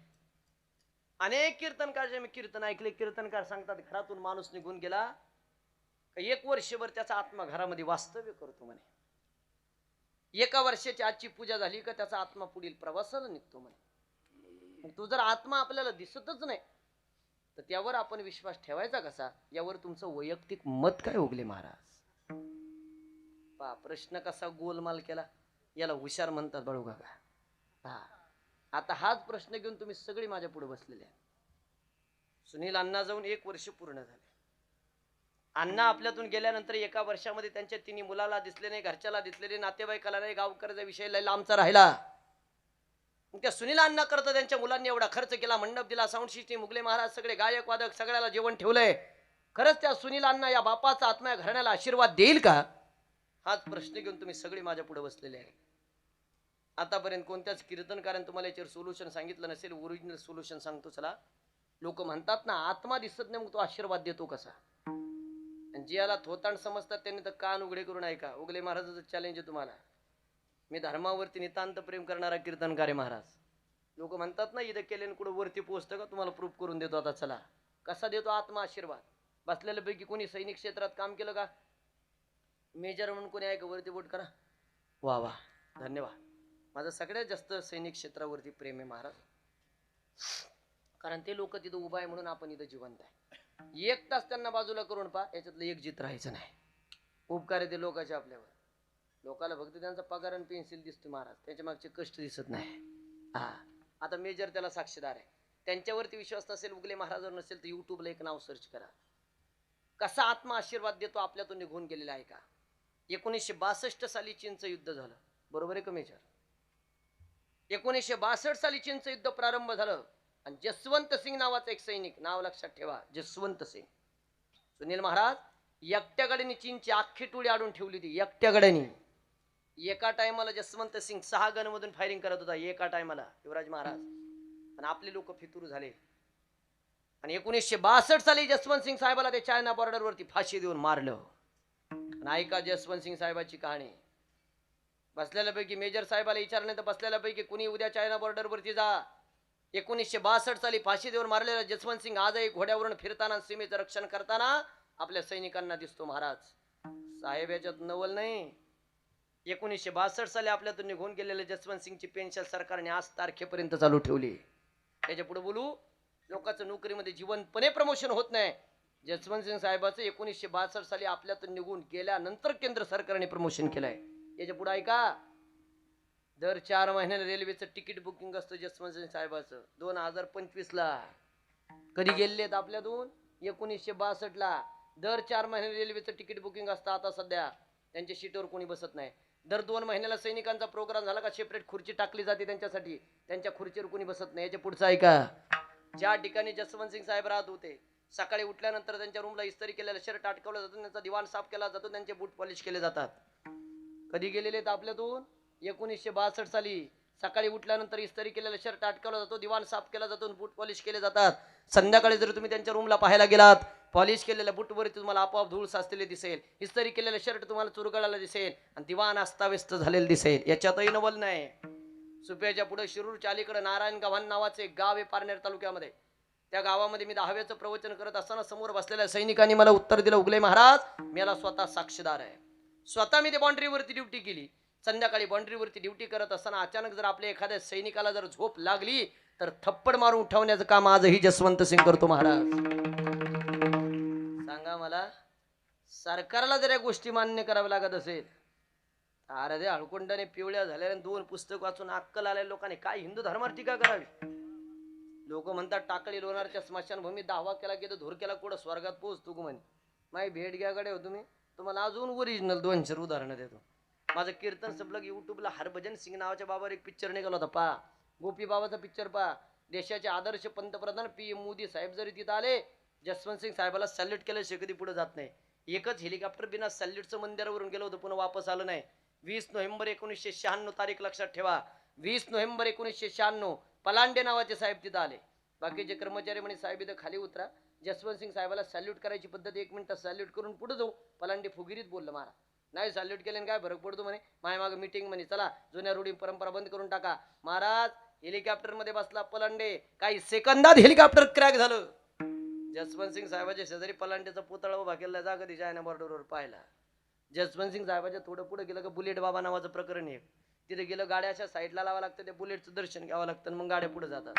अनेक कीर्तनकार मी कीर्तन ऐकले, कीर्तनकार सांगतात घरातून माणूस निघून गेला 1 वर्षभर त्याचा आत्मा घरामध्ये वास्तव्य करतो म्हणे. 1 वर्षाची आजची पूजा झाली का त्याचा आत्मा पुढील प्रवासाला निघतो म्हणे. तो जर आत्मा आपल्याला दिसतच नाही तर त्यावर आपण विश्वास ठेवायचा कसा? यावर तुमचं वैयक्तिक मत काय उगले महाराज? पा प्रश्न कसा गोलमाल केला. याला हुशार म्हणतात बाळू काका. हा, आता हाच प्रश्न घेऊन तुम्ही सगळे माझ्या पुढे बसलेले आहे. सुनील अण्णा जाऊन 1 वर्ष पूर्ण झाले. अण्णा आपल्यातून गेल्यानंतर 1 वर्षामध्ये त्यांच्या 3 मुलाला दिसले नाही, घरच्याला दिसले नाही, नातेवाईकाला नाही, गावकऱ्याचा विषय लय लांबचा राहिला. त्या सुनील अण्णा करता त्यांच्या मुलांनी एवढा खर्च केला, मंडप दिला, साऊंड सिस्टीम, मुगले महाराज सगळे गायक वादक सगळ्याला जेवण ठेवलंय. खरंच त्या सुनील अण्णा या बापाचा आत्मा या घराण्याला आशीर्वाद देईल का? हाच प्रश्न घेऊन तुम्ही सगळे माझ्या पुढे बसलेले आहे. आतापर्यंत कोणत्याच कीर्तनकाराने तुम्हाला याच्यावर सोल्युशन सांगितलं नसेल. ओरिजिनल सोल्युशन सांगतो चला. लोक म्हणतात ना आत्मा दिसत नाही मग तो आशीर्वाद देतो कसा? आणि जे याला थोतांड समजतात त्यांनी तर कान उघडे करून ऐका. उगले महाराजाचं चॅलेंज आहे तुम्हाला. मी धर्मावरती नितांत प्रेम करणारा कीर्तनकार आहे महाराज. लोक म्हणतात ना इथं केल्याने कुठं वरती पोहोचतं का? तुम्हाला प्रूफ करून देतो आता चला. कसा देतो आत्मा आशीर्वाद? बसलेल्या पैकी कोणी सैनिक क्षेत्रात काम केलं का? मेजर म्हणून कोणी आहे का? वरती बोट करा. वा वा, धन्यवाद. माझं सगळ्यात जास्त सैनिक क्षेत्रावरती प्रेम आहे महाराज, कारण ते लोक तिथं उभा आहे म्हणून आपण इथं जिवंत आहे. 1 तास त्यांना बाजूला करून पहा, याच्यातलं एक जित राहायचं नाही. उपकार आहे ते लोकांचे आपल्यावर. लोकाला फक्त त्यांचा पगार आणि पेन्सिल दिसतो महाराज, त्याच्या मागचे कष्ट दिसत नाही. हा, आता मेजर त्याला साक्षीदार आहे. त्यांच्यावरती विश्वास नसेल, उगले महाराजांवर नसेल, तर युट्यूबला एक नाव सर्च करा. कसा आत्मा आशीर्वाद देतो आपल्यातून निघून गेलेला आहे का? 1962 साली चीनचं युद्ध झालं, बरोबर आहे का मेजर? 1962 साली चीनचं युद्ध प्रारंभ झालं आणि जसवंत सिंग नावाचा एक सैनिक, नाव लक्षात ठेवा, जसवंत सिंग. सुनील महाराज एकट्याकडेनी चीनची अख्खी टोळी आडून ठेवली होती, एकट्याकडेनी. एका टायमाला जसवंत सिंग 6 गन मधून फायरिंग करत होता एका टायमाला, युवराज महाराज. आणि आपले लोक फितूर झाले. आणि 1962 साली जसवंत सिंग साहेबाला ते चायना बॉर्डर वरती फाशी देऊन मारलं. आणि ऐका जसवंत सिंग साहेबाची कहाणी. बसलेल्यापैकी मेजर साहेबाला विचारलं तर बसलेल्यापैकी कुणी उद्या चायना बॉर्डर वरती जा. 1962 साली फाशी देऊन मारलेला जसवंत सिंग आजही घोड्यावरून फिरताना सीमेचं रक्षण करताना आपल्या सैनिकांना दिसतो महाराज. साहेब याच्यात नवल नाही. 1962 साली आपल्यातून निघून गेलेले जसवंत सिंगची पेन्शन सरकारने आज तारखेपर्यंत चालू ठेवली. त्याच्या पुढे बोलू, लोकांचं नोकरीमध्ये जीवनपणे प्रमोशन होत नाही. जसवंत सिंग साहेबाचं 1962 साली आपल्यातून निघून गेल्यानंतर केंद्र सरकारने प्रमोशन केलंय. याच्या पुढे ऐका, दर 4 महिन्याला रेल्वेचं तिकीट बुकिंग असतं जसवंत सिंग साहेबाचं. 2025 ला कधी गेलेत आपल्यातून? 1962 ला. दर 4 महिन्याला रेल्वेचं तिकीट बुकिंग असतं. आता सध्या त्यांच्या सीटवर कोणी बसत नाही. दर 2 महिन्याला सैनिकांचा प्रोग्राम झाला का सेपरेट खुर्ची टाकली जाते त्यांच्यासाठी, त्यांच्या खुर्चीवर कोणी बसत नाही. याच्या पुढचं ऐका, ज्या ठिकाणी जसवंत सिंग साहेब राहत होते, सकाळी उठल्यानंतर त्यांच्या रूमला इस्त्री केलेला शर्ट अटकवला जातो, त्यांचा दिवाण साफ केला जातो, त्यांचे बूट पॉलिश केले जातात. कधी गेलेले आहेत आपल्यातून? 1962 साली. सकाळी उठल्यानंतर इस्त्री केलेला शर्ट अटकवला जातो, दिवाण साफ केला जातो, बूट पॉलिश केले जातात. संध्याकाळी जर तुम्ही त्यांच्या रूमला पाहायला गेलात, पॉलिश केलेल्या बूटवरती तुम्हाला आपोआप धूळ साचलेली दिसेल, इस्त्री केलेला शर्ट तुम्हाला चुरगळाला दिसेल आणि दिवाण अस्ताव्यस्त झालेलं दिसेल. याच्यातही नवल नाही. सुप्याच्या पुढे शिरूरच्या अलीकडे नारायण गावान नावाचे एक गाव आहे पारनेर तालुक्यामध्ये. त्या गावामध्ये मी 10वेचं प्रवचन करत असताना समोर बसलेल्या सैनिकांनी मला उत्तर दिलं, उगले महाराज मला स्वतः साक्षीदार आहे. स्वतः मी ते बाउंड्रीवरती ड्युटी केली. संध्याकाळी बाउंड्रीवरती ड्युटी करत असताना अचानक जर आपल्या एखाद्या सैनिकाला जर झोप लागली तर थप्पड मारून उठवण्याचं काम आजही जसवंत सिंग करतो महाराज. सांगा मला, सरकारला जर या गोष्टी मान्य कराव्या लागत असेल, अरे दे हळकुंडाने पिवळ्या झाल्या 2 पुस्तक वाचून अक्कल आलेल्या लोकांनी काय हिंदू धर्मावर टीका करावी? लोक म्हणतात टाकळी लोणारच्या स्मशानभूमीत दावा केला की धूर केला कुठं स्वर्गात पोहोचतो म्हणे. माझी भेट घ्याकडे हो तुम्ही, तुम्हाला अजून ओरिजिनल 2 उदाहरणं देतो. माझं कीर्तन संपलं युट्यूबला हरभजन सिंग नावाच्या बाबावर एक पिक्चर निघाला होता, पहा. गोपी बाबाचा पिक्चर पहा. देशाचे आदर्श पंतप्रधान PM मोदी साहेब जरी तिथं आले, जसवंत सिंग साहेबाला सॅल्यूट केल्याशिवाय कधी पुढे जात नाही. एकच हेलिकॉप्टर बिना सॅल्यूटचं मंदिरावरून गेलं होतं, पुन्हा वापस आलं नाही. 20 नोव्हेंबर 1996 तारीख लक्षात ठेवा. 20 नोव्हेंबर 1996 पलांडे नावाचे साहेब तिथं आले. बाकीचे कर्मचारी म्हणे साहेब इथं खाली उतरा, जसवंत सिंग साहेबाला सॅल्यूट करायची पद्धत 1 मिनिटात सॅल्यूट करून पुढे जाऊ. पलांडे फुगिरीत बोललं, महाराज नाही सॅल्यूट केल्याने काय फरक पडतो म्हणे. माय माग मीटिंग म्हणे, चला जुन्या रूढी परंपरा बंद करून टाका. महाराज हेलिकॉप्टर मध्ये बसला पलांडे, काही सेकंदात हेलिकॉप्टर क्रॅक झालं. जसवंत सिंग साहेबाच्या शेजारी पलांडेचा पुतळा उभा केला, जा कधी चायना बॉर्डरवर पाहिला. जसवंत सिंग साहेबाच्या थोडं पुढे गेलं का बुलेट बाबा नावाचं प्रकरण आहे. तिथे गेलं, गाड्याच्या साईडला लावा लागतं, त्या बुलेटचं दर्शन घ्यावं लागतं, मग गाड्या पुढे जातात.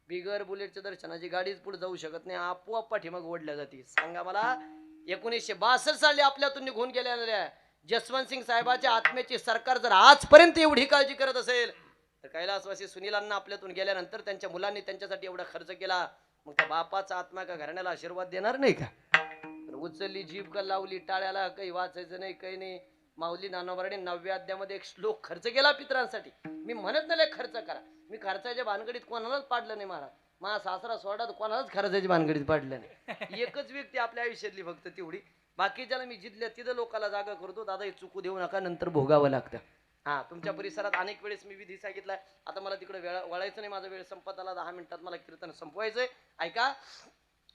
बिगर बुलेटच्या दर्शनाची गाडीच पुढे जाऊ शकत नाही, आपोआप पाठीमाग ओढल्या जाते. सांगा मला, 1962 साली आपल्यातून निघून गेलेल्या जसवंत सिंग साहेबाच्या आत्म्याची सरकार जर आजपर्यंत एवढी काळजी करत असेल, तर कैलासवासी सुनीलांना आपल्यातून गेल्यानंतर त्यांच्या मुलांनी त्यांच्यासाठी एवढा खर्च केला, मग त्या बापाचा आत्मा का घराण्याला आशीर्वाद देणार नाही का? उचलली जीभ का लावली टाळ्याला, काही वाचायचं नाही, काही नाही. माऊली नानोबाराने 9व्या अध्यायामध्ये एक श्लोक खर्च केला पितरांसाठी. मी म्हणत नाही खर्च करा, मी खर्चाच्या भानगडीत कोणालाच पाडलं नाही महाराज. माझा सासरा सोडा तर कोणालाच खर्चाची भानगडीत पाडलं नाही. एकच व्यक्ती आपल्या आयुष्यातली फक्त तेवढी, बाकीच्याला मी जिथल्या तिथं लोकांना जागा करतो, दादा हे चुकू देऊ नका, नंतर भोगावं लागतं. हा, तुमच्या परिसरात अनेक वेळेस मी विधी सांगितलाय, आता मला तिकडे वळायचं नाही, माझा वेळ संपत आला, 10 मिनिटात मला कीर्तन संपवायचंय. ऐका,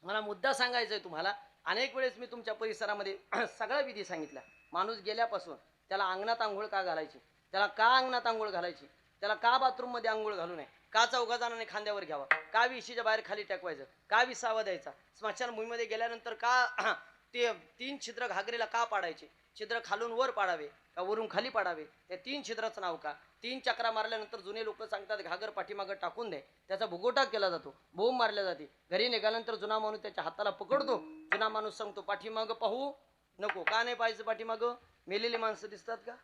मला मुद्दा सांगायचा आहे तुम्हाला. अनेक वेळेस मी तुमच्या परिसरामध्ये सगळा विधी सांगितला. माणूस गेल्यापासून त्याला अंगणात आंघोळ का घालायची, त्याला का अंगणात आंघोळ घालायची, त्याला का बाथरूम मध्ये आंघोळ घालू नये, का चौघा जणांनी खांद्यावर घ्यावा, का विशीच्या बाहेर खाली टाकवायचं, का विसावा द्यायचा, स्मशानभूमीमध्ये गेल्यानंतर का ते 3 छिद्र घागरीला का पाडायचे, छिद्र खालून वर पाडावे का वरून खाली पाडावे, त्या 3 छिद्राचं नाव का, 3 चक्रा मारल्यानंतर जुने लोक सांगतात घागर पाठीमागं टाकून दे, त्याचा भुगोटा केला जातो, बोंब मारल्या जाते, घरी निघाल्यानंतर जुना माणूस त्याच्या हाताला पकडतो, जुना माणूस सांगतो पाठीमागं पाहू नको, का नाही पाहायचं पाठीमागं, मेलेली माणसं दिसतात का,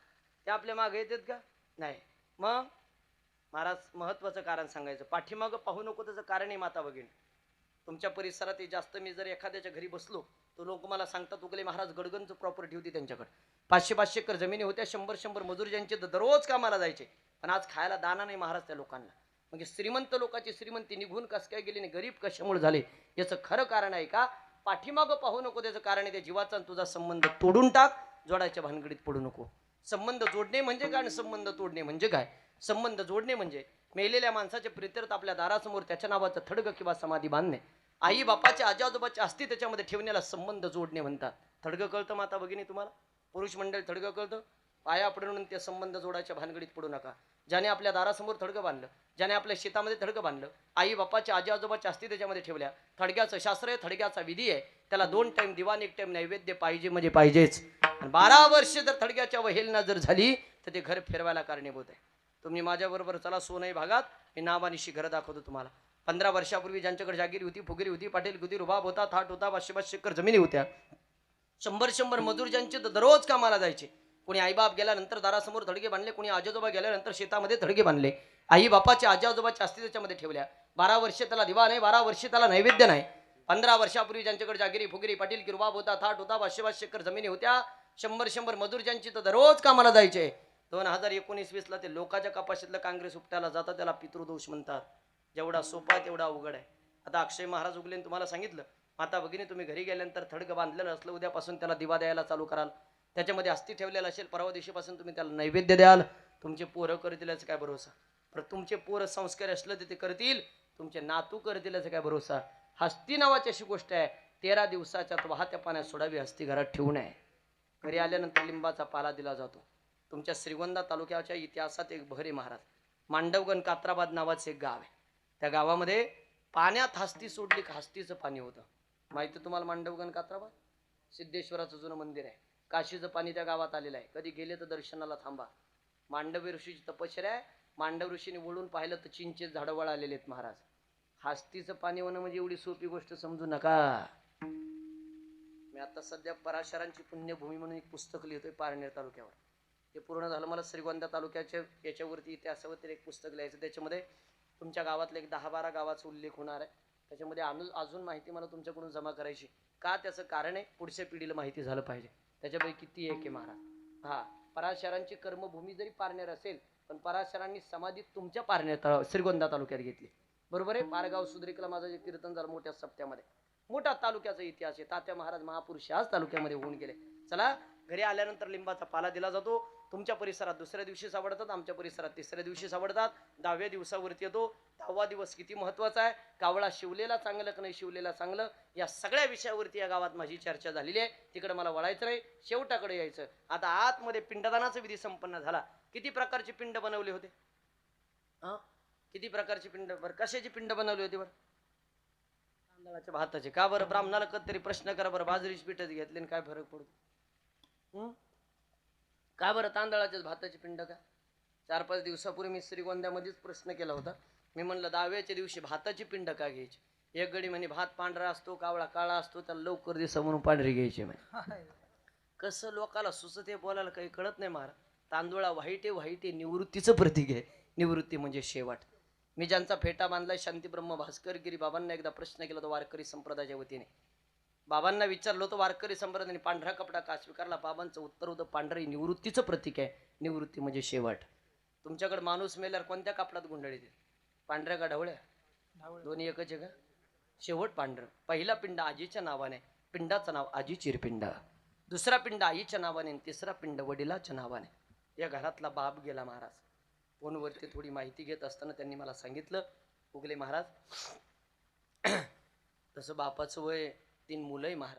ते आपल्या मागे येतात का नाही. मग महाराज महत्वाचं कारण सांगायचं, पाठीमागं पाहू नको त्याचं कारण आहे माता भगिनी. तुमच्या परिसरात जास्त मी जर एखाद्याच्या घरी बसलो तो लोक मला सांगतात उगले महाराज गडगंज प्रॉपर्टी होती त्यांच्याकडे, 500-500 एकर जमिनी होत्या, 100-100 मजूर ज्यांचे दररोज कामाला जायचे, पण आज खायला दाना नाही महाराज त्या लोकांना. म्हणजे श्रीमंत लोकांची श्रीमंती निघून कस काय गेली नाही, गरीब कशामुळे झाले याचं खरं कारण आहे का, पाठीमागं पाहू नको त्याचं कारण आहे त्या जीवाचा तुझा संबंध तोडून टाक, जोडायच्या भानगडीत पडू नको. संबंध जोडणे म्हणजे काय आणि संबंध तोडणे म्हणजे काय. संबंध जोडणे म्हणजे मेलेल्या माणसाच्या प्रित्यर्थ आपल्या दारासमोर त्याच्या नावाचं थडगं किंवा समाधी बांधणे, आई बापाच्या आजी आजोबाच्या अस्थी त्याच्यामध्ये ठेवण्याला संबंध जोडणे म्हणतात. थडगं कळतं माता भगिनी तुम्हाला, पुरुष मंडळ थडगं कळतं, पाया पडून ते संबंध जोडायच्या भानगडीत पडू नका. ज्याने आपल्या दारासमोर थडगं बांधलं, ज्याने आपल्या शेतामध्ये थडगं बांधलं, आई बापाच्या आजी आजोबाच्या अस्थी त्याच्यामध्ये ठेवल्या, थडग्याचं शास्त्र आहे, थडग्याचा विधी आहे, त्याला 2 टाइम दिवाण 1 टाइम नैवेद्य पाहिजे म्हणजे पाहिजेच. 12 वर्ष जर थडग्याच्या वहेलना जर झाली तर ते घर फिरवायला कारणीभूत आहे. तुम्ही माझ्याबरोबर चला सोनई भागात, मी नावानिशी घरं दाखवतो तुम्हाला. 15 वर्षापूर्वी ज्यांच्याकडे जागिरी होती, फुगिरी होती, पाटील गुदी रुबाब होता, थाट होता, 500-500 एकर जमिनी होत्या, 100-100 मजूर ज्यांचे दररोज कामाला जायचे, कोणी आईबाप गेल्यानंतर दारासमोर थडगे बांधले, कोणी आजोबा गेल्यानंतर शेतामध्ये थडगे बांधले, आई बापाच्या आजी आजोबाच्या अस्थी त्याच्यामध्ये ठेवल्या, 12 वर्ष त्याला दिवा नाही, 12 वर्ष त्याला नैवेद्य नाही. 15 वर्षापूर्वी ज्यांच्याकडे जागिरी फुगिरी पाटील की रुबाब होता, थाट होता, 500-500 एकर जमिनी होत्या, 100-100 मजूर ज्यांची तर दररोज कामाला जायचे, 2019-20 ते लोकांच्या कपाशीतलं काँग्रेस उपटायला जातात, त्याला पितृदोष म्हणतात. जेवढा सोपा तेवढा अवघड आहे. आता अक्षय महाराज उगलेन तुम्हाला सांगितलं, माता भगिनी तुम्ही घरी गेल्यानंतर थडगं बांधलेलं असलं, उद्यापासून त्याला दिवा द्यायला चालू कराल, त्याच्यामध्ये अस्थी ठेवलेला असेल, परवा दिवशीपासून तुम्ही त्याला नैवेद्य द्याल, तुमचे पोरं करतील याचा काय भरोसा. पण तुमचे पोरं संस्कार असलं तर ते करतील, तुमचे नातू करतील याचा काय भरोसा. हस्ती नावाची अशी गोष्ट आहे, 13 दिवसाच्या वाहत्या पाण्यात सोडावी, हस्ती घरात ठेवू नये. घरी आल्यानंतर लिंबाचा पाला दिला जातो. तुमच्या श्रीगोंदा तालुक्याच्या इतिहासात एक भरे महाराज, मांडवगण कात्राबाद नावाचं एक गाव आहे, त्या गावामध्ये पाण्यात हस्ती सोडली का हस्तीचं पाणी होतं. माहिती तुम्हाला मांडवगण कात्राबाद, सिद्धेश्वराचं जुनं मंदिर आहे, काशीचं पाणी त्या गावात आलेलं आहे. कधी गेले तर दर्शनाला थांबा. मांडवी ऋषीची तपश्चर्या आहे, मांडव ऋषीने वळून पाहिलं तर चिंचे झाडं वळ आलेले आहेत महाराज. हस्तीचं पाणी होणं म्हणजे एवढी सोपी गोष्ट समजू नका. मी आता सध्या पराशरांची पुण्यभूमी म्हणून एक पुस्तक लिहितोय पारनेर तालुक्यावर. ते पूर्ण झालं, मला श्रीगोंदा तालुक्याच्या याच्यावरती इतिहासावरती एक पुस्तक लिहायचं, त्याच्यामध्ये तुमच्या गावातले एक 10-12 गावाचा उल्लेख होणार आहे. त्याच्यामध्ये अजून माहिती मला तुमच्याकडून जमा करायची, का त्याचं कारण आहे पुढच्या पिढीला माहिती झालं पाहिजे. त्याच्यापैकी ती एक आहे महाराज. हा, पराशरांची कर्मभूमी जरी पारनेर असेल, पण पराशरांनी समाधी तुमच्या पारनेर श्रीगोंदा तालुक्यात घेतली, बरोबर आहे. पारगाव सुद्रिकला माझं जे कीर्तन झालं मोठ्या सप्त्यामध्ये, मोठा तालुक्याचा इतिहास आहे. तात्या महाराज महापुरुष आज तालुक्यामध्ये होऊन गेले. चला, घरी आल्यानंतर लिंबाचा पाला दिला जातो. तुमच्या परिसरात दुसऱ्या दिवशी सावडतात, आमच्या परिसरात तिसऱ्या दिवशी सावडतात, 10व्या दिवसावरती येतो. 10वा दिवस किती महत्वाचा आहे, कावळा शिवलेला चांगलं का नाही शिवलेला चांगलं, या सगळ्या विषयावरती या गावात माझी चर्चा झालेली आहे. तिकडे मला वळायचं नाही, शेवटाकडे यायचं. आता आतमध्ये पिंडदानाचा विधी संपन्न झाला. किती प्रकारचे पिंड बनवले होते, किती प्रकारचे पिंड, बरं कशाची पिंड बनवली होती, बरं तांदळाच्या भाताचे. का बरं, ब्राह्मणाला कधीतरी प्रश्न करा बरं, बाजरीची पिठच घेतली काय फरक पडतो. का बरं तांदळाच्याच भाताची पिंड का. 4-5 दिवसापूर्वी मी श्रीगोंद्यामध्येच प्रश्न केला होता. मी म्हणलं 10व्याच्या दिवशी भाताची पिंड का घ्यायची. एक गडी म्हणे भात पांढरा असतो, कावळा काळा असतो, त्याला लवकर दिसा म्हणून पांढरी घ्यायची. म्हणे कसं लोकाला सुचत हे बोलायला काही कळत नाही महाराज. तांदूळा वाईट आहे, निवृत्तीचं प्रतीक आहे. निवृत्ती म्हणजे शेवट. मी ज्यांचा फेटा बांधलाय शांती ब्रह्म भास्करगिरी बाबांना एकदा प्रश्न केला होता वारकरी संप्रदायाच्या वतीने. बाबांना विचारलं होतं वारकरी संप्रदायाने पांढरा कपडा का स्वीकारला. बाबांचं उत्तर होतं पांढरी निवृत्तीचं प्रतीक आहे, निवृत्ती म्हणजे शेवट. तुमच्याकडे माणूस मेल्यावर कोणत्या कपड्यात गुंडाळी देते, पांढऱ्या का ढवळ्या, दोन्ही एकच आहे का. शेवट पांढरं. पहिला पिंड आजीच्या नावाने, पिंडाचं नाव आजी चिरपिंड. दुसरा पिंड आईच्या नावाने, तिसरा पिंड वडिलाच्या नावाने. या घरातला बाप गेला महाराज. फोनवरती थोडी माहिती घेत असताना त्यांनी मला सांगितलं, उगले महाराज तसं बापाचं वय 3 मुलंही महाराज.